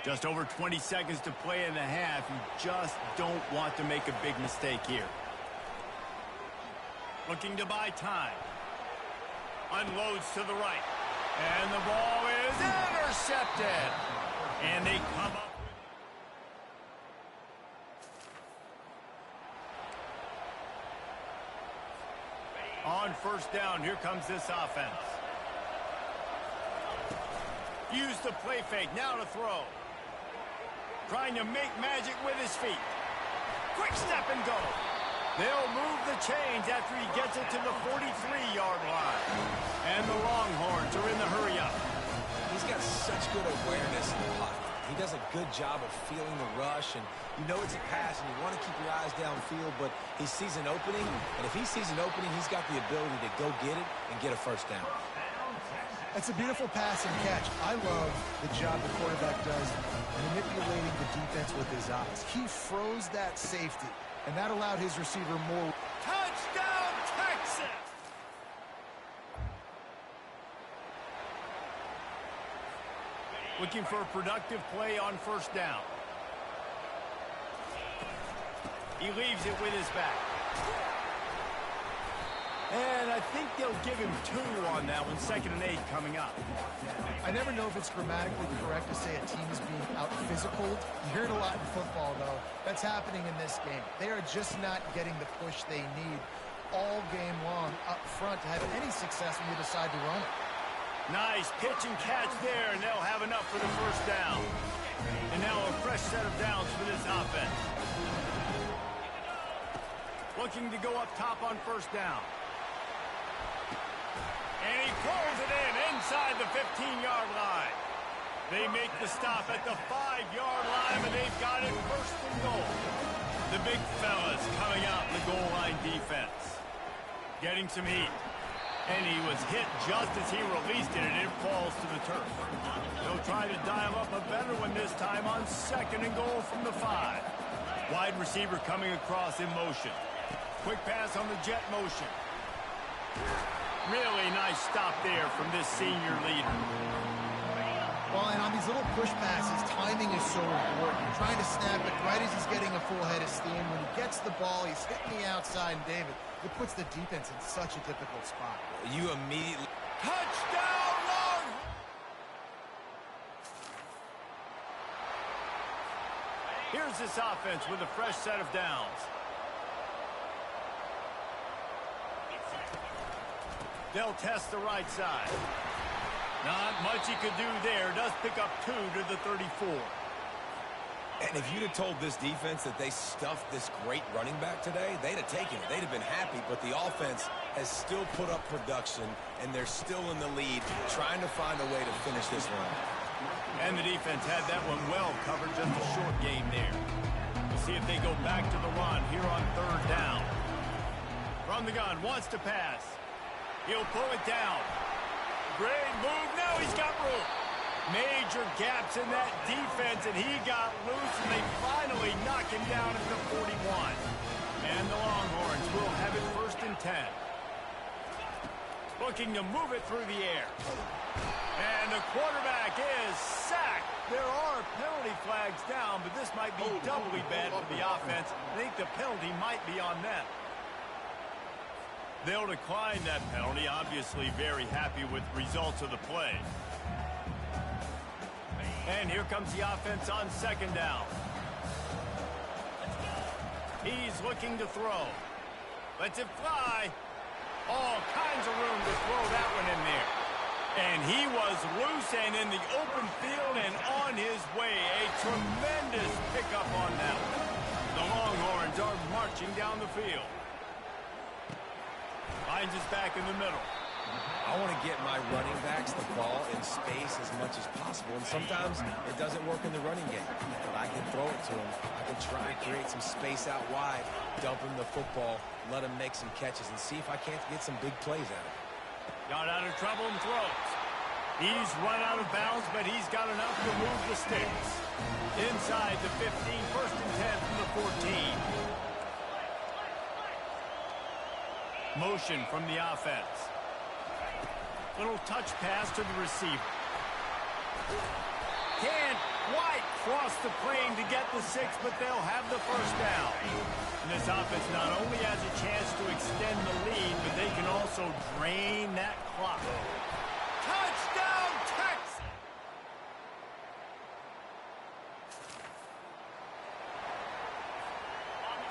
Just over 20 seconds to play in the half. You just don't want to make a big mistake here. Looking to buy time. Unloads to the right. And the ball is intercepted. And they come up. On first down, here comes this offense. Use the play fake, now to throw. Trying to make magic with his feet. Quick step and go. They'll move the chains after he gets it to the 43-yard line. And the Longhorns are in the hurry-up. He's got such good awareness in the pocket. He does a good job of feeling the rush, and you know it's a pass, and you want to keep your eyes downfield, but he sees an opening, and if he sees an opening, he's got the ability to go get it and get a first down. It's a beautiful pass and catch. I love the job the quarterback does manipulating the defense with his eyes. He froze that safety, and that allowed his receiver more. Touchdown, Texas! Looking for a productive play on first down. He leaves it with his back. And I think they'll give him 2 on that one. 2nd and 8 coming up. I never know if it's grammatically correct to say a team is being out-physicaled. You hear it a lot in football, though. That's happening in this game. They are just not getting the push they need all game long up front to have any success when you decide to run it. Nice pitch and catch there, and they'll have enough for the 1st down. And now a fresh set of downs for this offense. Looking to go up top on 1st down. And he pulls it in inside the 15-yard line. They make the stop at the 5-yard line, but they've got it 1st and goal. The big fellas coming out in the goal line defense. Getting some heat. And he was hit just as he released it, and it falls to the turf. They'll try to dial up a better one this time on 2nd and goal from the 5. Wide receiver coming across in motion. Quick pass on the jet motion. Really nice stop there from this senior leader. Well, and on these little push passes, timing is so important. You're trying to snap it right as he's getting a full head of steam. When he gets the ball, he's hitting the outside, and David, it puts the defense in such a difficult spot. You immediately... Touchdown, Long! Here's this offense with a fresh set of downs. They'll test the right side. Not much he could do there. Does pick up 2 to the 34. And if you'd have told this defense that they stuffed this great running back today, they'd have taken it. They'd have been happy, but the offense has still put up production, and they're still in the lead, trying to find a way to finish this run. And the defense had that one well covered, just a short game there. We'll see if they go back to the run here on 3rd down. From the gun, wants to pass. He'll pull it down. Great move. Now he's got room. Major gaps in that defense, and he got loose, and they finally knock him down at the 41. And the Longhorns will have it 1st and 10. Looking to move it through the air. And the quarterback is sacked. There are penalty flags down, but this might be doubly bad for the offense. I think the penalty might be on them. They'll decline that penalty, obviously very happy with the results of the play. And here comes the offense on 2nd down. He's looking to throw. Lets it fly. All kinds of room to throw that one in there. And he was loose and in the open field and on his way. A tremendous pickup on that one. The Longhorns are marching down the field. Finds us back in the middle. I want to get my running backs the ball in space as much as possible, and sometimes it doesn't work in the running game. But I can throw it to him. I can try to create some space out wide, dump him the football, let him make some catches, and see if I can't get some big plays out of it. Got out of trouble and throws. He's run out of bounds, but he's got enough to move the sticks. Inside the 15, 1st and 10 from the 14. Motion from the offense. Little touch pass to the receiver. Can't quite cross the plane to get the 6, but they'll have the 1st down. And this offense not only has a chance to extend the lead, but they can also drain that clock. Touchdown, Texas!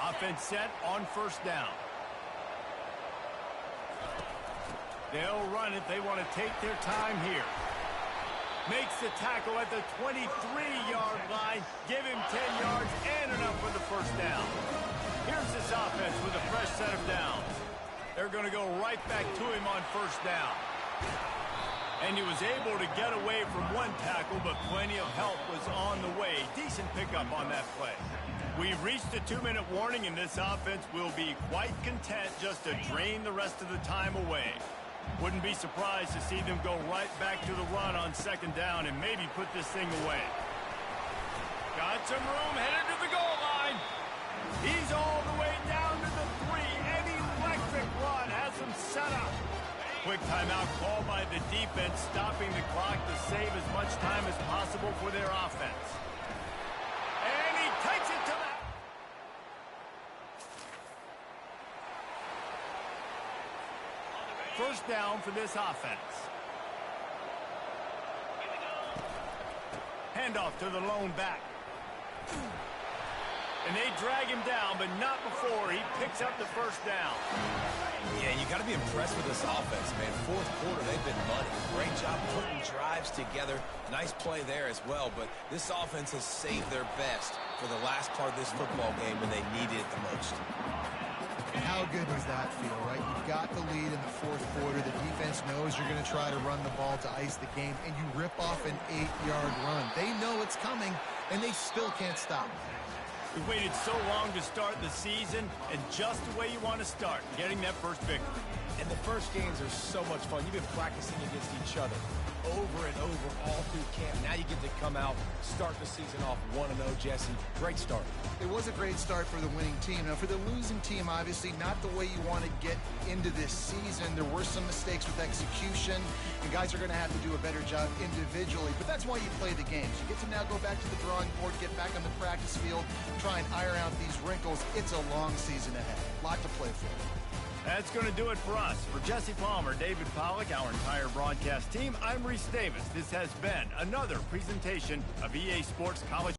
Offense set on 1st down. They'll run it. They want to take their time here. Makes the tackle at the 23-yard line. Give him 10 yards and enough for the 1st down. Here's this offense with a fresh set of downs. They're going to go right back to him on 1st down. And he was able to get away from one tackle, but plenty of help was on the way. Decent pickup on that play. We've reached the 2-minute warning, and this offense will be quite content just to drain the rest of the time away. Wouldn't be surprised to see them go right back to the run on 2nd down and maybe put this thing away. Got some room, headed to the goal line. He's all the way down to the 3. An electric run has him set up. Quick timeout called by the defense, stopping the clock to save as much time as possible for their offense. And he takes it to the... first down for this offense. Handoff to the lone back. And they drag him down, but not before he picks up the first down. Yeah, you got to be impressed with this offense, man. Fourth quarter, they've been money. Great job putting drives together. Nice play there as well, but this offense has saved their best for the last part of this football game when they needed it the most. How good does that feel, right? You've got the lead in the fourth quarter. The defense knows you're going to try to run the ball to ice the game, and you rip off an 8-yard run. They know it's coming, and they still can't stop. We waited so long to start the season, and just the way you want to start, getting that first victory. And the first games are so much fun. You've been practicing against each other over and over all through camp. Now you get to come out, start the season off 1-0, Jesse. Great start. It was a great start for the winning team. Now, for the losing team, obviously not the way you want to get into this season. There were some mistakes with execution, and guys are going to have to do a better job individually. But that's why you play the games. You get to now go back to the drawing board, get back on the practice field, try and iron out these wrinkles. It's a long season ahead. A lot to play for. That's going to do it for us. For Jesse Palmer, David Pollack, our entire broadcast team, I'm Reese Davis. This has been another presentation of EA Sports College